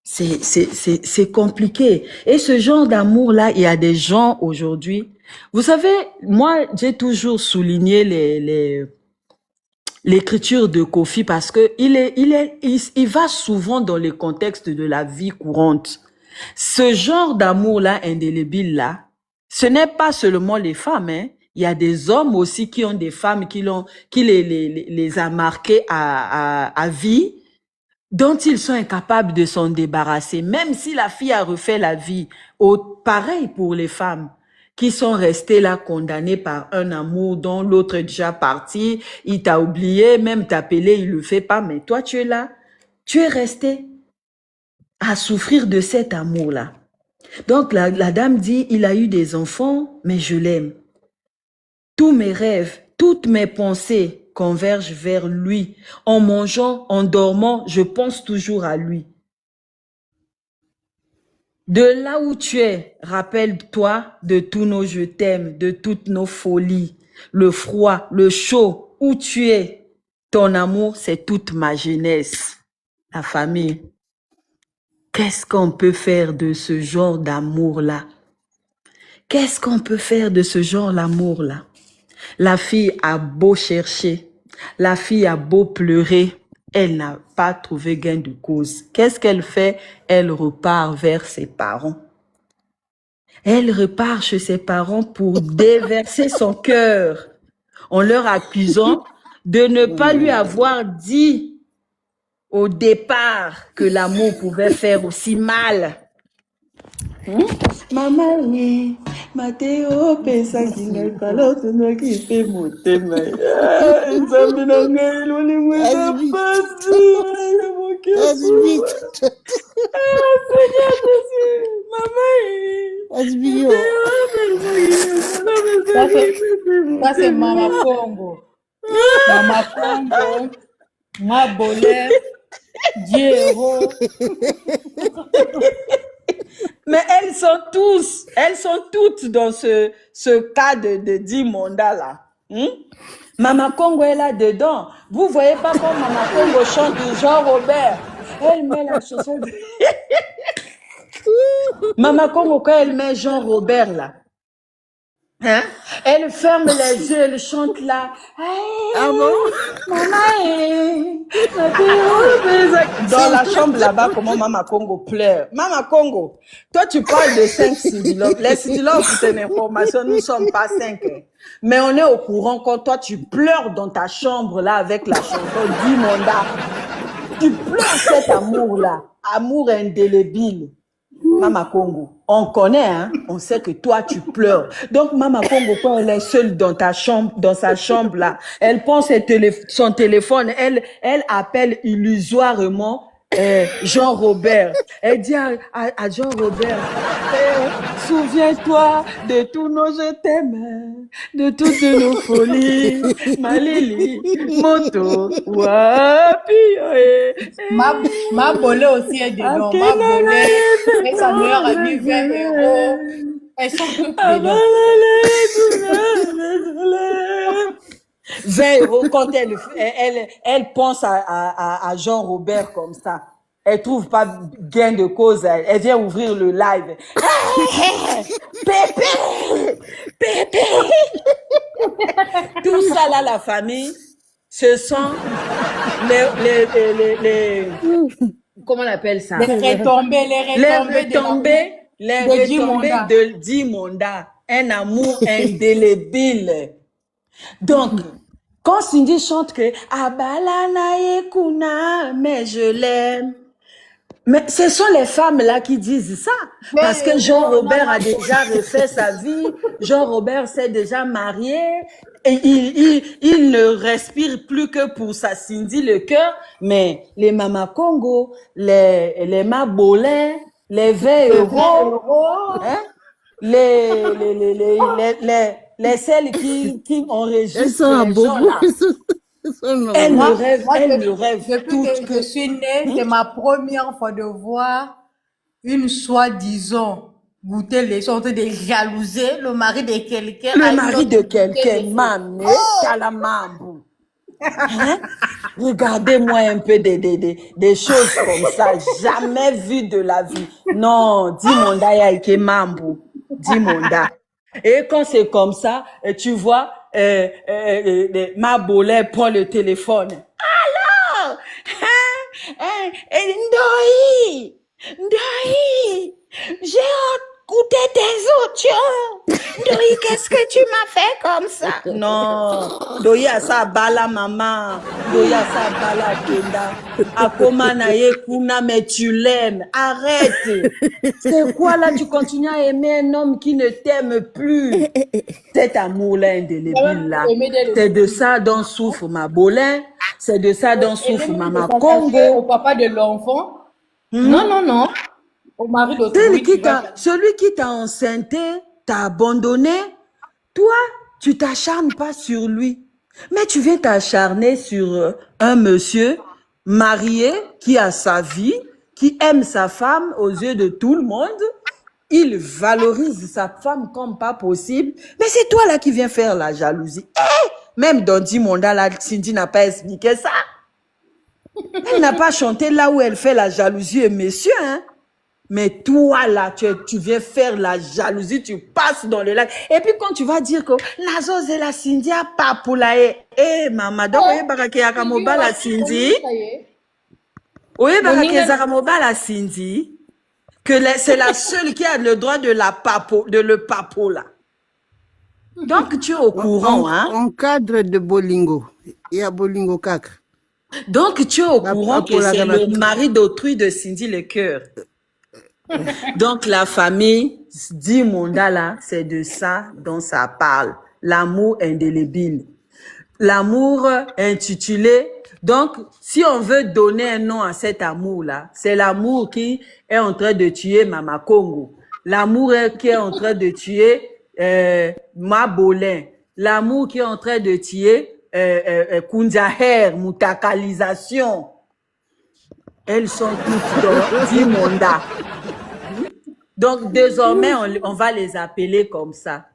C: C'est compliqué. Et ce genre d'amour-là, il y a des gens aujourd'hui. Vous savez, moi, j'ai toujours souligné l'écriture de Kofi parce que il va souvent dans le contexte de la vie courante. Ce genre d'amour-là, indélébile-là, ce n'est pas seulement les femmes, hein. Il y a des hommes aussi qui ont des femmes qui les a marqués à vie, dont ils sont incapables de s'en débarrasser, même si la fille a refait la vie. Pareil pour les femmes qui sont restées là condamnées par un amour dont l'autre est déjà parti, il t'a oublié, même t'appeler, il le fait pas, mais toi tu es là, tu es resté à souffrir de cet amour-là. Donc la dame dit, il a eu des enfants, mais je l'aime. Tous mes rêves, toutes mes pensées convergent vers lui. En mangeant, en dormant, je pense toujours à lui. De là où tu es, rappelle-toi de tous nos je t'aime, de toutes nos folies, le froid, le chaud, où tu es. Ton amour, c'est toute ma jeunesse. La famille. Qu'est-ce qu'on peut faire de ce genre d'amour-là? Qu'est-ce qu'on peut faire de ce genre d'amour-là? La fille a beau chercher, la fille a beau pleurer, elle n'a pas trouvé gain de cause. Qu'est-ce qu'elle fait? Elle repart vers ses parents. Elle repart chez ses parents pour déverser son cœur en leur accusant de ne pas lui avoir dit au départ que l'amour pouvait faire aussi mal. Maman, oui, Mathéo, pesa kinga kala tuna kipe motema. Nzambe na ngai loli mweza pasi. Mon cœur
E: Asbit.
C: Seigneur Jésus, maman.
E: Asbio.
D: Ça, c'est Mama Congo. Mama Congo, Mabole, Diero.
C: Mais elles sont toutes dans ce cas de Dimonda là. Mama Congo est là dedans. Vous voyez pas quand Mama Congo chante Jean Robert. Elle met la chanson de... Mama Congo, quand elle met Jean Robert là, hein? Elle ferme les yeux, elle chante là.
E: Ah bon?
C: Dans la chambre là-bas, comment Mama Congo pleure. Mama Congo, toi tu parles de 5 Sidilov. Les Sidilov, c'est une information, nous ne sommes pas 5. Mais on est au courant quand toi tu pleures dans ta chambre là avec la chanson Dimonda. Tu pleures cet amour-là, amour indélébile. Mama Congo, on connaît, hein? On sait que toi tu pleures. Donc Mama Congo, quand elle est seule dans ta chambre, dans sa chambre là, elle prend son téléphone, elle appelle illusoirement Jean Robert. Elle dit à Jean Robert, souviens-toi de tous nos je t'aime, de toutes nos folies, Malili, Moto, Wapi,
D: Ma Bolé aussi est dedans. Ma Bolé et sa meilleure amie 20 €. Elles sont toutes dedans.
C: 20 € quand elle pense à Jean Robert comme ça. Elle trouve pas gain de cause. Elle vient ouvrir le live. Pépé! Pépé! Tout ça là, la famille, ce sont les comment on appelle ça?
D: Les retombées
C: de Dimonda. Un amour indélébile. Donc, quand Cindy chante que Abalana Yekuna, mais je l'aime. Mais ce sont les femmes là qui disent ça. Parce que Jean Robert a déjà refait sa vie. Jean Robert s'est déjà marié. Et il ne respire plus que pour sa Cindy le cœur. Mais les Mama Congo, les Mabolais, les 20 €, hein? Les celles qui enregistrent
E: Elles sont à
C: les
E: bobo.
C: gens là. Elles me rêvent,
D: Depuis que je suis née, c'est ma première fois de voir une soi-disant goûter les sortes de jalouser le mari de quelqu'un.
C: Le mari de quelqu'un, mamé, calamambou. Hein? Regardez-moi un peu des choses comme ça. Jamais vu de la vie. Non, Dimonda Yaike Mambo. Dimonda. Et quand c'est comme ça, tu vois, ma bolée prend le téléphone. Alors, Ndoi, j'ai goûté tes audios. Ndoi, qu'est-ce que tu m'as fait comme ça? Non, Ndoi a sa bala maman, Ndoi a sa bala kenda. Akoma na ye kuna, mais tu l'aimes. Arrête. C'est quoi là? Tu continues à aimer un homme qui ne t'aime plus. Cet amour-là indélébile là, c'est de ça dont souffre ma Bolin, c'est de ça dont souffre Mama Congo.
D: Au papa de l'enfant. Non. Au mari d'autrui.
C: Celui qui t'a enceinté, t'a abandonné, toi, tu t'acharnes pas sur lui. Mais tu viens t'acharner sur un monsieur marié qui a sa vie, qui aime sa femme aux yeux de tout le monde. Il valorise sa femme comme pas possible. Mais c'est toi là qui viens faire la jalousie. Même dans Dimonda, là, Cindy n'a pas expliqué ça. Elle n'a pas chanté là où elle fait la jalousie et monsieur, hein. Mais toi là, tu viens faire la jalousie, tu passes dans le lac. Et puis quand tu vas dire que Nazo et la Cindy a pas pour la maman, donc oui, barake yakamoba la Cindy. Oui, barake yakamoba la Cindy. Que c'est la seule qui a le droit de le papo là. Donc tu es au courant, hein?
E: En cadre de Bolingo, il y a Bolingo 4.
C: Donc tu es au courant que c'est le mari d'autrui de Cindy le cœur. Donc, la famille Dimonda, là, c'est de ça dont ça parle. L'amour indélébile. L'amour intitulé. Donc, si on veut donner un nom à cet amour-là, c'est l'amour qui est en train de tuer Mama Congo. L'amour qui est en train de tuer Mabolin. L'amour qui est en train de tuer Kunjaher, Moutakalisation. Elles sont toutes dans Dimonda. Donc, désormais, on va les appeler comme ça.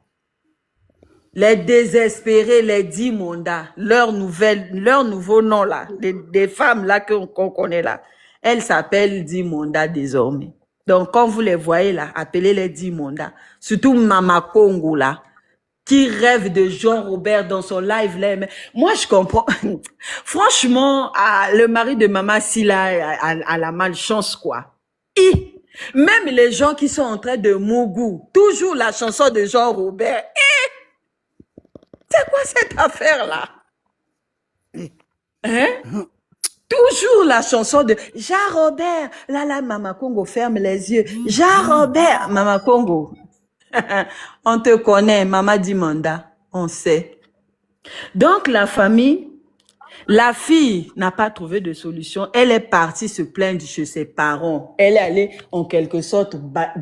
C: Les désespérés, les Dimonda, leur nouveau nom là, des femmes là qu'on connaît là, elles s'appellent Dimonda désormais. Donc, quand vous les voyez là, appelez-les Dimonda. Surtout Mama Congo là, qui rêve de Jean-Robert dans son live là. Mais moi, je comprends. Franchement, le mari de Mama Silla a la malchance, quoi. Même les gens qui sont en train de Mougou, toujours la chanson de Jean-Robert. C'est quoi cette affaire-là? Hein? Toujours la chanson de Jean-Robert. Là, Mama Congo, ferme les yeux. Jean-Robert, Mama Congo. On te connaît, Mama Dimanda. On sait. Donc, la famille, la fille n'a pas trouvé de solution. Elle est partie se plaindre chez ses parents. Elle est allée, en quelque sorte,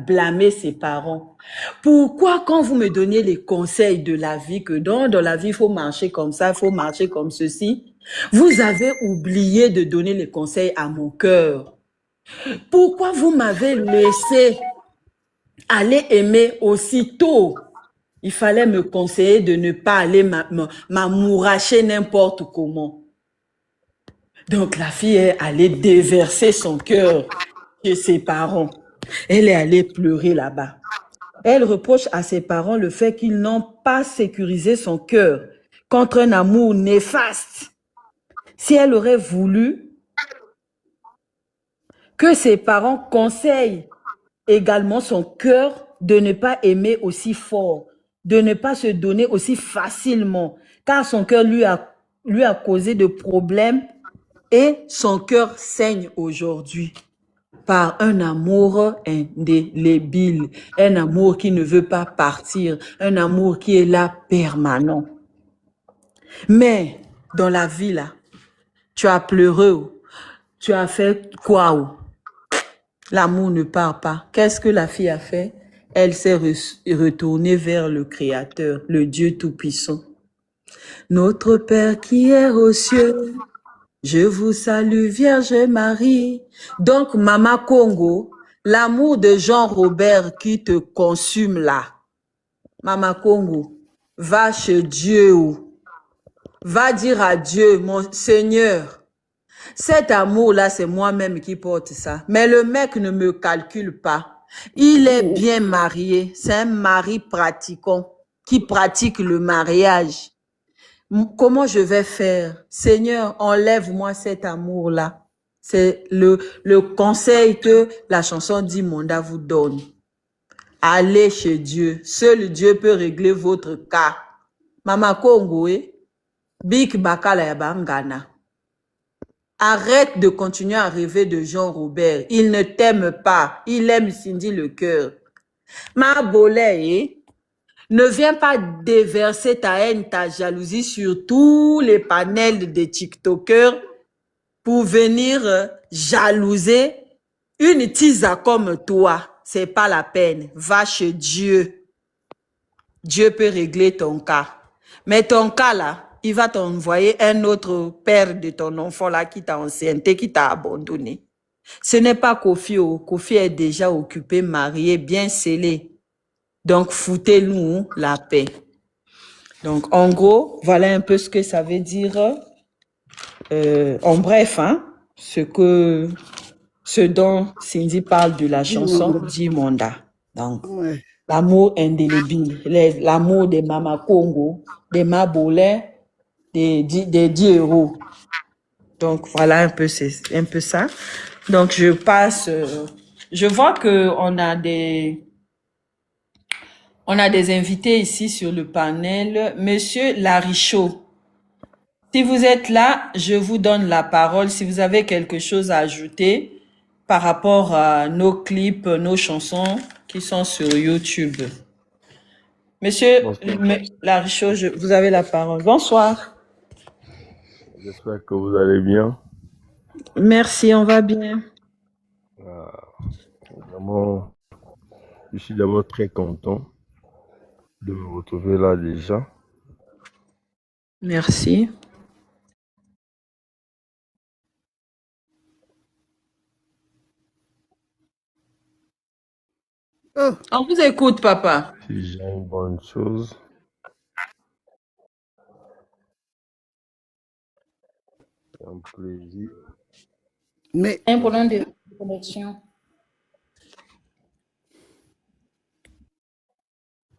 C: blâmer ses parents. Pourquoi, quand vous me donniez les conseils de la vie, que dans la vie, il faut marcher comme ça, il faut marcher comme ceci, vous avez oublié de donner les conseils à mon cœur? Pourquoi vous m'avez laissé aller aimer aussitôt? Il fallait me conseiller de ne pas aller m'amouracher n'importe comment. Donc, la fille est allée déverser son cœur chez ses parents. Elle est allée pleurer là-bas. Elle reproche à ses parents le fait qu'ils n'ont pas sécurisé son cœur contre un amour néfaste. Si elle aurait voulu que ses parents conseillent également son cœur de ne pas aimer aussi fort, de ne pas se donner aussi facilement, car son cœur lui a causé de problèmes et son cœur saigne aujourd'hui par un amour indélébile, un amour qui ne veut pas partir, un amour qui est là permanent. Mais dans la vie là, tu as pleuré, tu as fait quoi? L'amour ne part pas. Qu'est-ce que la fille a fait? Elle s'est retournée vers le Créateur, le Dieu Tout-Puissant. Notre Père qui est aux cieux, je vous salue, Vierge Marie. Donc, Mama Congo, l'amour de Jean-Robert qui te consume là. Mama Congo, va chez Dieu. Va dire à Dieu, mon Seigneur, cet amour-là, c'est moi-même qui porte ça. Mais le mec ne me calcule pas. Il est bien marié. C'est un mari pratiquant qui pratique le mariage. Comment je vais faire? Seigneur, enlève-moi cet amour-là. C'est le conseil que la chanson Dimonda vous donne. Allez chez Dieu. Seul Dieu peut régler votre cas. Mama Congo, Big Bakala Yabangana. Arrête de continuer à rêver de Jean-Robert. Il ne t'aime pas. Il aime Cindy le cœur. Ma bolée, ne viens pas déverser ta haine, ta jalousie sur tous les panels des TikTokers pour venir jalouser une tisa comme toi. C'est pas la peine. Va chez Dieu. Dieu peut régler ton cas. Mais ton cas là, il va t'envoyer un autre père de ton enfant là qui t'a enceinté, qui t'a abandonné. Ce n'est pas Kofi. Kofi est déjà occupé, marié, bien scellé. Donc, foutez-nous la paix. Donc, en gros, voilà un peu ce que ça veut dire. En bref, hein, ce dont Cindy parle de la chanson Dimonda. Donc, l'amour indélébile, l'amour des Mama Congo, des Mabolais, des 10 euros. Donc, voilà un peu, c'est un peu ça. Donc, je passe. Je vois que on a des invités ici sur le panel. Monsieur Larichaud, si vous êtes là, je vous donne la parole. Si vous avez quelque chose à ajouter, par rapport à nos clips, nos chansons qui sont sur YouTube. Monsieur
F: Bonsoir.
C: Larichot, vous avez la parole. Bonsoir.
F: J'espère que vous allez bien.
C: Merci, on va bien.
F: Vraiment, je suis d'abord très content de me retrouver là déjà.
C: Merci.
E: Oh,
C: On vous écoute, papa.
F: C'est déjà une bonne chose. C'est un plaisir.
E: mais
D: Un problème de connexion.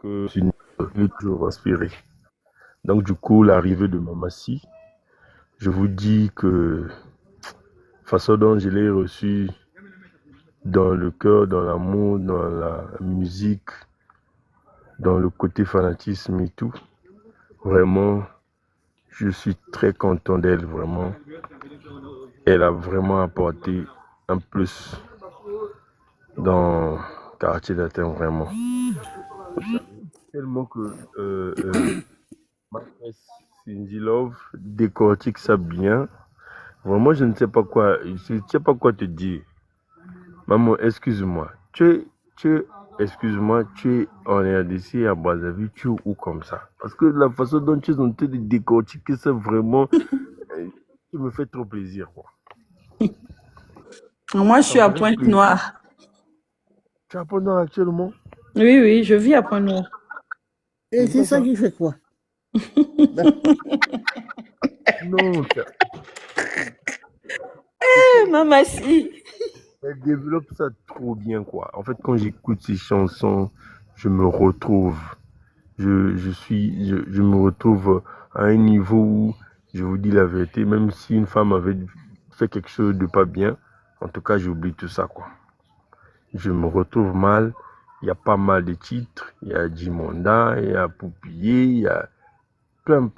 F: Que je suis toujours inspiré. Donc du coup, l'arrivée de Mamassi, je vous dis que façon dont je l'ai reçu dans le cœur, dans l'amour, dans la musique, dans le côté fanatisme et tout, vraiment, je suis très content d'elle, vraiment. Elle a vraiment apporté un plus dans Quartier d'Athènes, vraiment. Tellement que ma nièce Cindy Love décortique ça bien. Vraiment, je ne sais pas quoi te dire. Maman, excuse-moi. Excuse-moi, tu es en RDC à Brazzaville, tu es où comme ça? Parce que la façon dont tu es en train de décortiquer ça, vraiment, tu me fais trop plaisir, quoi.
C: Moi, je
F: Ça
C: suis
F: me
C: à
F: fait
C: Pointe
F: plaisir.
C: Noire.
F: Tu es à Pont-Noir actuellement?
C: Oui, oui, je vis à Pointe Noire.
E: et
F: C'est
E: c'est
F: quoi
E: ça
F: ça?
E: qui fait quoi?
F: Non,
C: Mamassi.
F: elle développe ça trop bien, quoi. En fait, quand j'écoute ces chansons, je me retrouve. Je me retrouve à un niveau où, je vous dis la vérité, même si une femme avait fait quelque chose de pas bien, en tout cas, j'oublie tout ça, quoi. Je me retrouve mal. Il y a pas mal de titres. Il y a Jimonda, il y a Poupillé, il y a plein.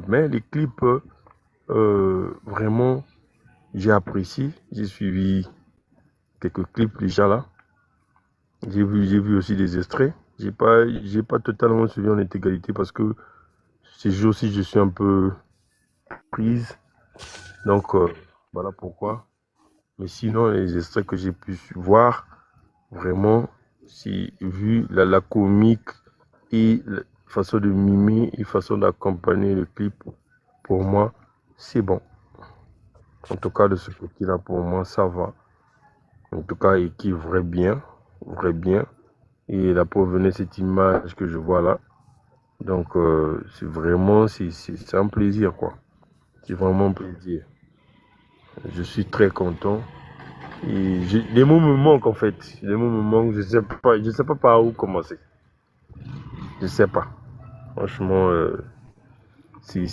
F: Mais les clips, vraiment, j'ai apprécié. J'ai suivi quelques clips déjà là. J'ai vu aussi des extraits. J'ai pas totalement suivi en intégralité parce que ces jours-ci, je suis un peu prise. Donc, voilà pourquoi. Mais sinon, les extraits que j'ai pu voir, vraiment, c'est vu la comique et la façon de mimer et façon d'accompagner le clip, pour moi, c'est bon. En tout cas, de ce côté-là, pour moi, ça va. En tout cas, et qui vrai bien. Et la preuve venait cette image que je vois là. Donc, c'est vraiment, c'est un plaisir, quoi. C'est vraiment un plaisir. Je suis très content. Et les mots me manquent, en fait. Les mots me manquent. Je sais pas par où commencer. Je sais pas. Franchement, c'est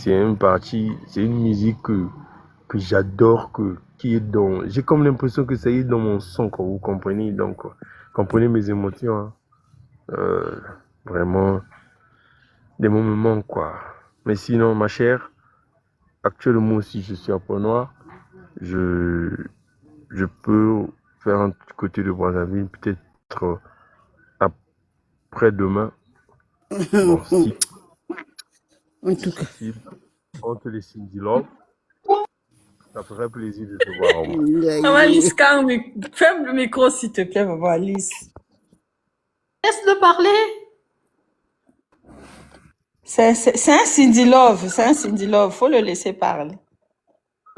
F: une partie, c'est une musique que j'adore, qui est dans. J'ai comme l'impression que ça y est dans mon sang, quoi. Vous comprenez? Donc, comprenez mes émotions, hein. Vraiment, des mots me manquent, quoi. Mais sinon, ma chère, actuellement aussi, je suis à Pont-Noir. Je peux faire un petit côté de Brazzaville, peut-être après-demain. Bon, si
E: En tout cas.
F: possible, entre les Cindy Love, ça ferait plaisir de te voir en moi.
C: Maman Alice, ferme le micro, s'il te plaît, maman Alice.
D: Laisse-le parler.
C: C'est un Cindy Love, faut le laisser parler.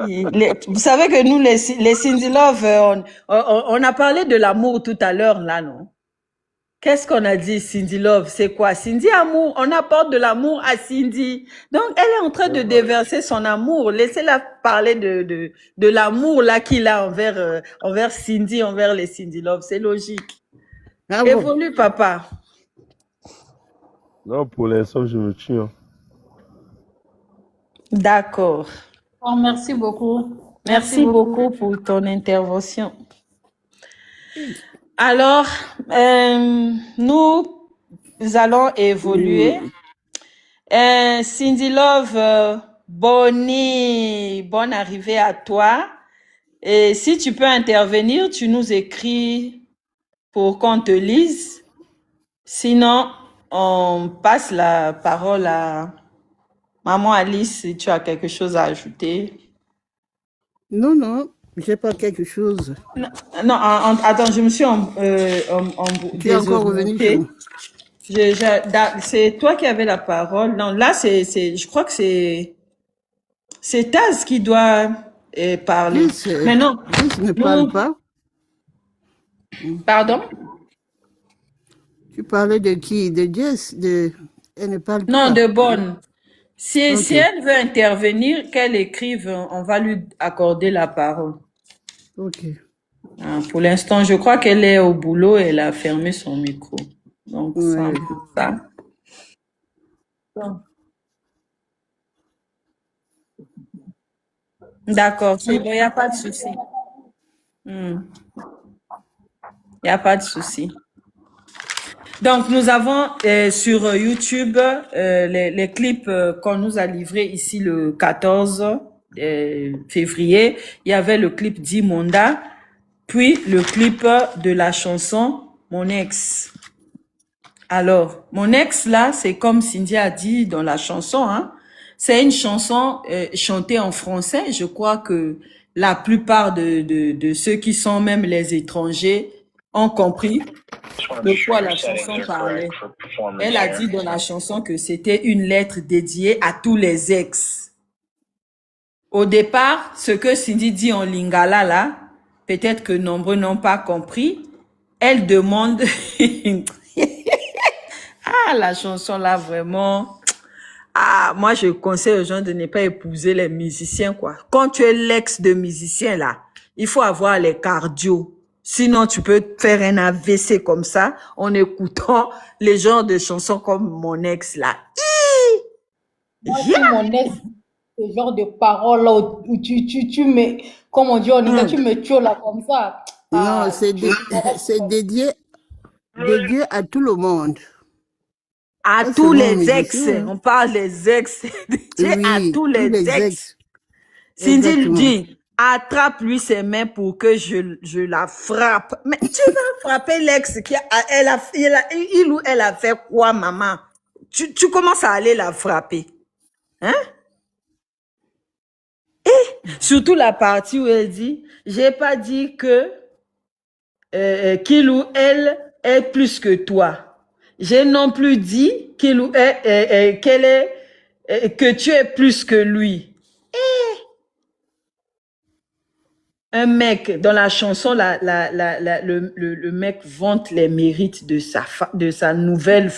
C: Vous savez que nous, les Cindy Love, on a parlé de l'amour tout à l'heure, là, non? Qu'est-ce qu'on a dit, Cindy Love? C'est quoi? Cindy Amour, on apporte de l'amour à Cindy. Donc, elle est en train de déverser son amour. Laissez-la parler de l'amour là qu'il a envers Cindy, envers les Cindy Love. C'est logique.
E: Ah bon?
C: Évolue, papa.
F: Non, pour l'instant, je me tue, hein.
C: D'accord.
D: Oh, merci beaucoup.
C: Merci beaucoup pour ton intervention. Alors, nous allons évoluer. Cindy Love, bonne arrivée à toi. Et si tu peux intervenir, tu nous écris pour qu'on te lise. Sinon, on passe la parole à Maman Alice si tu as quelque chose à ajouter.
E: Non, j'ai pas quelque chose.
C: Non, non, attends, je me suis
E: Tu es encore revenu sur moi.
C: C'est toi qui avais la parole. Non, là, je crois que c'est Taz qui doit parler. Mais non,
E: Chris ne parle pas.
C: Pardon?
E: Tu parlais de qui? De Jess? Elle ne parle
C: Non,
E: pas.
C: de Bonne. Si
E: Ok.
C: elle veut intervenir, qu'elle écrive, on va lui accorder la parole.
E: Ok.
C: Pour l'instant, je crois qu'elle est au boulot et elle a fermé son micro. Donc, c'est un
E: Ouais.
C: peu ça. D'accord, c'est bon, il n'y a pas de souci. Il n'y a pas de souci. Donc, nous avons sur YouTube les clips qu'on nous a livrés ici le 14 février. Il y avait le clip d'Imonda, puis le clip de la chanson Mon ex. Alors, Mon ex, là, c'est comme Cindy a dit dans la chanson, hein. C'est une chanson chantée en français. Je crois que la plupart de ceux qui sont même les étrangers ont compris de quoi la chanson parlait. Elle a dit dans la chanson que c'était une lettre dédiée à tous les ex. Au départ, ce que Cindy dit en lingala là, peut-être que nombreux n'ont pas compris. Elle demande... Ah, la chanson là, vraiment... Ah, moi, je conseille aux gens de ne pas épouser les musiciens, quoi. Quand tu es l'ex de musicien, là, il faut avoir les cardio. Sinon, tu peux faire un AVC comme ça en écoutant les genres de chansons comme Mon ex, là.
D: Moi, si mon ex, ce genre de paroles là où tu me, comme on dit en Ida, tu me tues là comme ça.
E: Non,
D: Ah,
E: c'est dédié à tout le monde.
C: À
E: Pas
C: tous
E: seulement aux
C: les ex,
E: musiciens.
C: on parle des ex, à
E: Oui,
C: tous les ex.
E: ex.
C: Cindy lui
E: Exactement.
C: dit, attrape-lui ses mains pour que je la frappe. Mais tu vas frapper l'ex il ou elle a fait quoi, maman? Tu commences à aller la frapper. Hein? Surtout la partie où elle dit, j'ai pas dit que qu'il ou elle est plus que toi. J'ai non plus dit qu'il ou elle, qu'elle est, que tu es plus que lui. Un mec, dans la chanson, le mec vante les mérites de sa nouvelle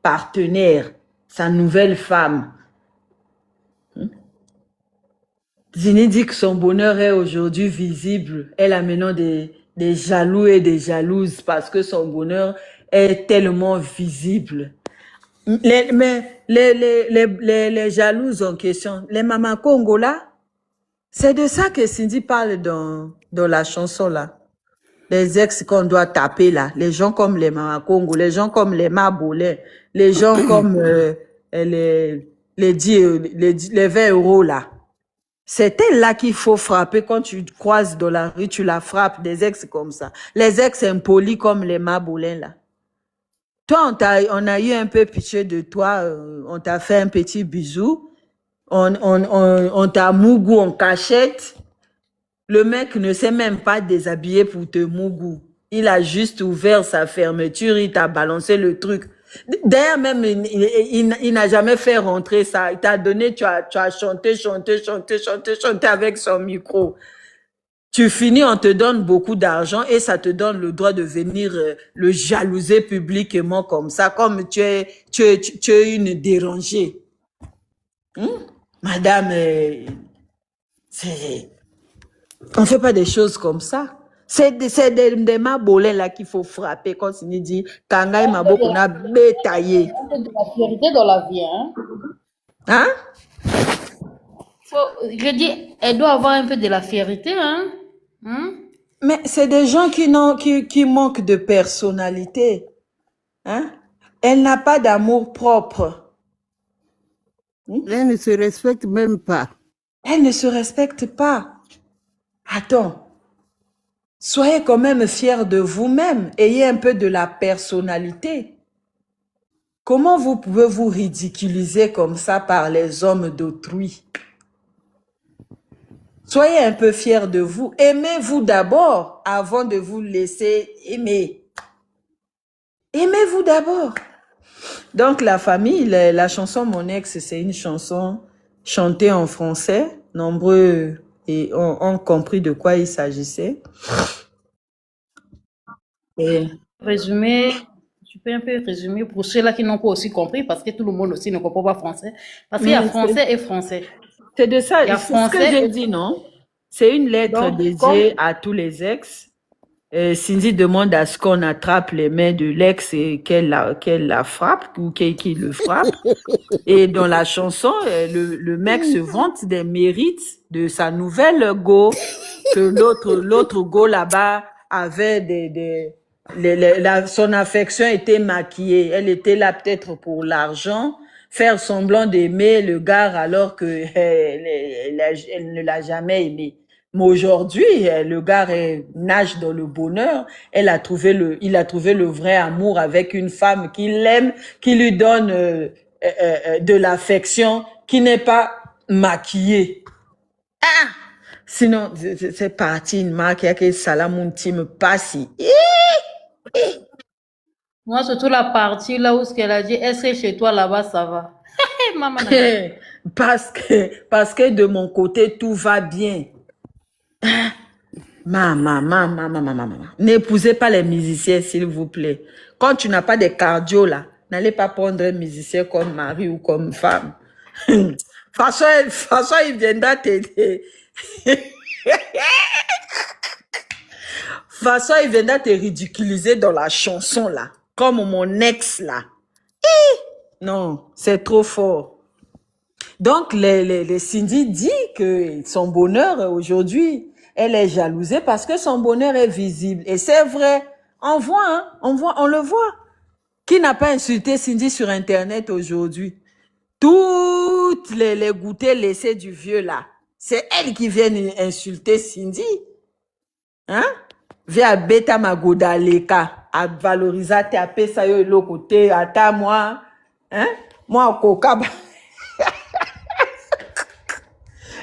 C: partenaire, sa nouvelle femme. Zini dit que son bonheur est aujourd'hui visible. Elle a maintenant des jaloux et des jalouses parce que son bonheur est tellement visible. Les jalouses en question, les mamas Congo là, c'est de ça que Cindy parle dans la chanson là. Les ex qu'on doit taper là, les gens comme les mamas Congo, les gens comme les Mabolais, les gens comme les 20 euros là. C'est elle là qu'il faut frapper quand tu croises dans la rue, tu la frappes, des ex comme ça. Les ex impolis comme les Mabolins là. Toi, on a eu un peu pitié de toi, on t'a fait un petit bisou, on t'a mougou en cachette. Le mec ne s'est même pas déshabillé pour te mougou. Il a juste ouvert sa fermeture, il t'a balancé le truc. D'ailleurs, même, il n'a jamais fait rentrer ça. Il t'a donné, tu as chanté avec son micro. Tu finis, on te donne beaucoup d'argent et ça te donne le droit de venir le jalouser publiquement comme ça, comme tu es une dérangée. Madame, on ne fait pas des choses comme ça. C'est des mabolés là qu'il faut frapper quand il dit Kangai Maboko na bétaillé.
D: un peu de la fierté dans la vie, hein.
C: Hein?
D: Je dis, elle doit avoir un peu de la fierté, hein.
C: Mais c'est des gens qui manquent de personnalité. Hein? Elle n'a pas d'amour propre.
E: Elle ne se respecte même pas.
C: Elle ne se respecte pas. Attends, soyez quand même fiers de vous-même. Ayez un peu de la personnalité. Comment vous pouvez vous ridiculiser comme ça par les hommes d'autrui? Soyez un peu fiers de vous. Aimez-vous d'abord avant de vous laisser aimer. Aimez-vous d'abord. Donc, la famille, la chanson Mon ex, c'est une chanson chantée en français. Nombreux ont compris de quoi il s'agissait. Et
D: Résumé, tu peux un peu résumer pour ceux-là qui n'ont pas aussi compris, parce que tout le monde aussi ne comprend pas français. Parce qu'il y a
C: mais
D: français et français.
C: c'est de ça,
D: Il y a
C: c'est ce que
D: français
C: j'ai
D: et
C: dit, non? C'est une lettre
D: donc, comme
C: dédiée à tous les ex. Cindy demande à ce qu'on attrape les mains de l'ex et qu'elle la frappe ou qu'il le frappe. Et dans la chanson, le mec se vante des mérites de sa nouvelle go, que l'autre go là-bas avait son affection était maquillée. Elle était là peut-être pour l'argent, faire semblant d'aimer le gars alors que elle ne l'a jamais aimé. Mais aujourd'hui, le gars nage dans le bonheur. Il a trouvé le vrai amour avec une femme qui l'aime, qui lui donne de l'affection, qui n'est pas maquillée. Sinon, c'est parti une marque qui Salamoun me passe.
D: moi, surtout la partie là où ce qu'elle a dit, est-ce que chez toi là-bas ça va? Maman, nana.
C: Parce que de mon côté, tout va bien. Maman. N'épousez pas les musiciens, s'il vous plaît. Quand tu n'as pas de cardio, là, n'allez pas prendre un musicien comme mari ou comme femme. Façon, il viendra t'aider. Façon, il viendra te ridiculiser dans la chanson, là. Comme mon ex, là. Non, c'est trop fort. Donc, les Cindy dit que son bonheur aujourd'hui, elle est jalousée parce que son bonheur est visible. Et c'est vrai. On voit, hein, on le voit. Qui n'a pas insulté Cindy sur Internet aujourd'hui? Toutes les goûters laissés du vieux là. C'est elle qui vient insulter Cindy. Hein? Via beta magoda leka. A valoriser taper ça yo le côté. Ata moi. Hein? Moi, coca.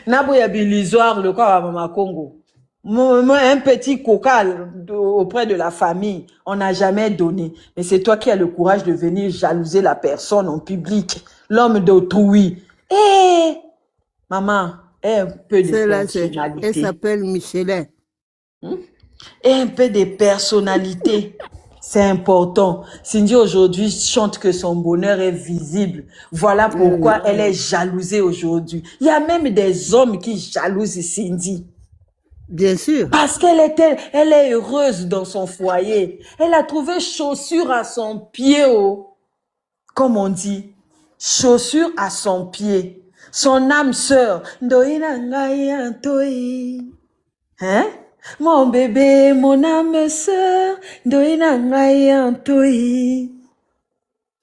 C: Naboya bilisoire le corps à Mama Congo. Un petit coca auprès de la famille, on n'a jamais donné. Mais c'est toi qui as le courage de venir jalouser la personne en public, l'homme d'autrui. Eh, maman, un peu de
E: Celle-là, elle
C: personnalité.
E: s'appelle Michelin.
C: Et un peu de personnalité. C'est important. Cindy aujourd'hui chante que son bonheur est visible. Voilà pourquoi elle est jalousée aujourd'hui. Il y a même des hommes qui jalousent Cindy.
E: Bien sûr.
C: Parce elle est heureuse dans son foyer. Elle a trouvé chaussure à son pied, oh. Comme on dit, chaussure à son pied. Son âme sœur. Hein? Mon bébé, mon âme sœur.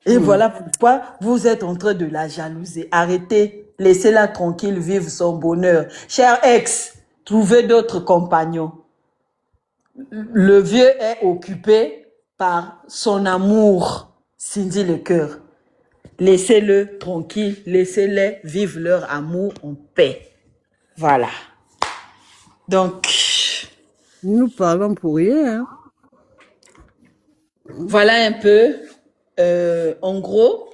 C: Et voilà pourquoi vous êtes en train de la jalouser. Arrêtez. Laissez-la tranquille vivre son bonheur. Cher ex, trouvez d'autres compagnons. Le vieux est occupé par son amour, Cindy le cœur. Laissez-le tranquille, laissez-les vivre leur amour en paix. Voilà. Donc,
E: Nous parlons pour rien. Hein.
C: voilà un peu, en gros,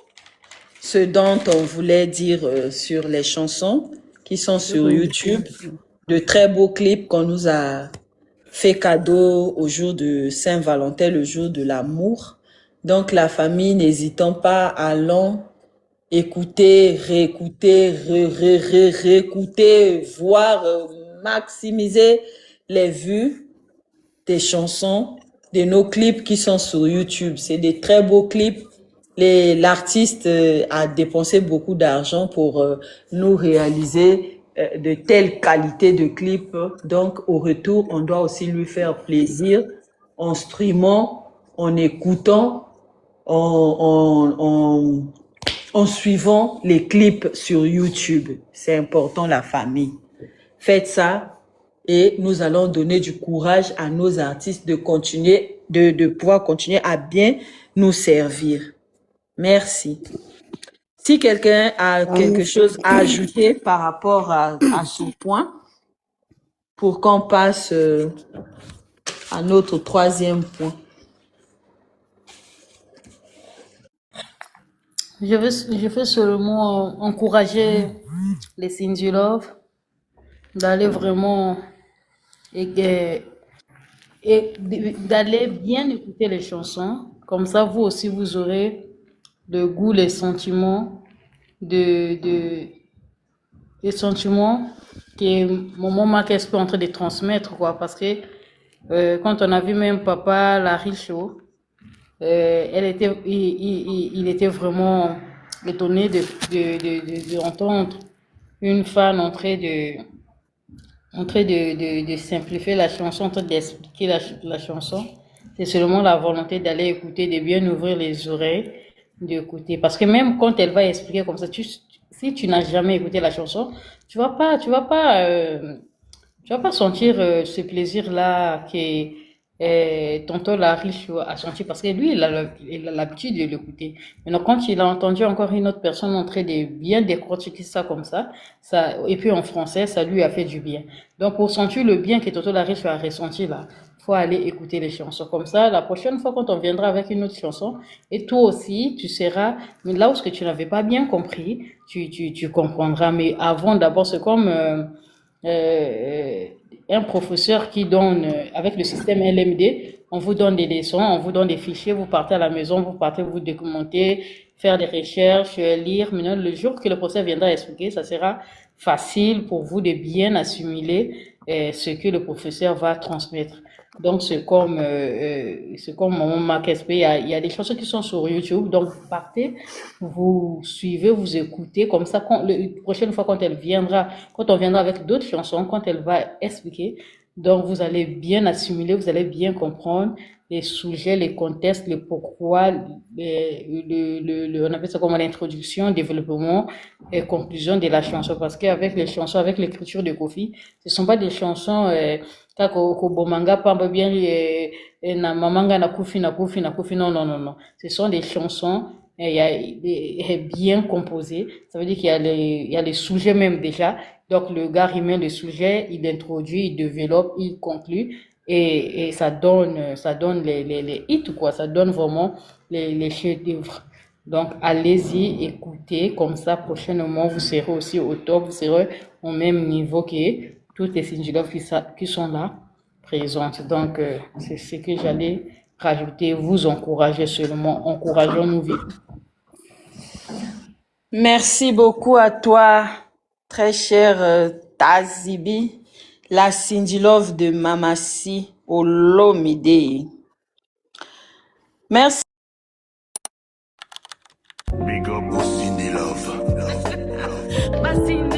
C: ce dont on voulait dire sur les chansons qui sont sur YouTube. De très beaux clips qu'on nous a fait cadeau au jour de Saint-Valentin, le jour de l'amour. Donc, la famille, n'hésitant pas, allons écouter, réécouter, réécouter, voir, maximiser les vues des chansons, de nos clips qui sont sur YouTube. C'est des très beaux clips. L'artiste a dépensé beaucoup d'argent pour nous réaliser de telles qualités de clips. Donc, au retour, on doit aussi lui faire plaisir en streamant, en écoutant, en suivant les clips sur YouTube. C'est important, la famille. Faites ça et nous allons donner du courage à nos artistes de continuer, de pouvoir continuer à bien nous servir. Merci. Si quelqu'un a quelque chose à ajouter par rapport à ce point, pour qu'on passe à notre troisième point.
D: Je veux seulement encourager les Cindy Love d'aller vraiment et d'aller bien écouter les chansons. Comme ça, vous aussi, vous aurez le goût, les sentiments les sentiments que Maman Marquez est en train de transmettre, quoi. Parce que quand on a vu même Papa Larry Show, il était vraiment étonné d'entendre une fan en train de simplifier la chanson, en train d'expliquer la chanson. C'est seulement la volonté d'aller écouter, de bien ouvrir les oreilles, d'écouter. Parce que même quand elle va expliquer comme ça, si tu n'as jamais écouté la chanson, tu vas pas sentir ce plaisir-là que tonton Larry a senti, parce que lui, il a l'habitude de l'écouter. Maintenant, quand il a entendu encore une autre personne en train de bien décortiquer ça comme ça, et puis en français, ça lui a fait du bien. Donc, pour sentir le bien que tonton Larry a ressenti là, faut aller écouter les chansons. Comme ça, la prochaine fois, quand on viendra avec une autre chanson, et toi aussi, tu seras, mais là où ce que tu n'avais pas bien compris, tu comprendras. Mais avant, d'abord, c'est comme un professeur qui donne, avec le système LMD, on vous donne des leçons, on vous donne des fichiers, vous partez à la maison, vous partez vous documenter, faire des recherches, lire. Maintenant, le jour que le professeur viendra expliquer, ça sera facile pour vous de bien assimiler ce que le professeur va transmettre. Donc, c'est comme Maman Marquez. Il y a des chansons qui sont sur YouTube. Donc, vous partez, vous suivez, vous écoutez. Comme ça, la prochaine fois, quand on viendra avec d'autres chansons, quand elle va expliquer, donc vous allez bien assimiler, vous allez bien comprendre les sujets, les contextes, les pourquoi, on appelle ça comme l'introduction, développement et conclusion de la chanson. Parce qu'avec les chansons, avec l'écriture de Kofi, ce sont pas des chansons kako bomanga pamba bien na mamanga na kufi non, ce sont des chansons bien composées. Ça veut dire qu'il y a les sujets même déjà. Donc le gars il met le sujet, il introduit, il développe, il conclut et ça donne les hits, quoi. Ça donne vraiment les chefs-d'œuvre. Donc allez-y, écoutez, comme ça prochainement vous serez aussi au top, vous serez au même niveau que toutes les Cindy Love qui sont là présentes. Donc, c'est ce que j'allais rajouter. Vous encourager seulement. Encourageons-nous vite.
C: Merci beaucoup à toi, très cher Tazibi, la Cindy Love de Mamassi Olomide. Merci.
A: Big up au Cindy Love.
B: Ma Cindy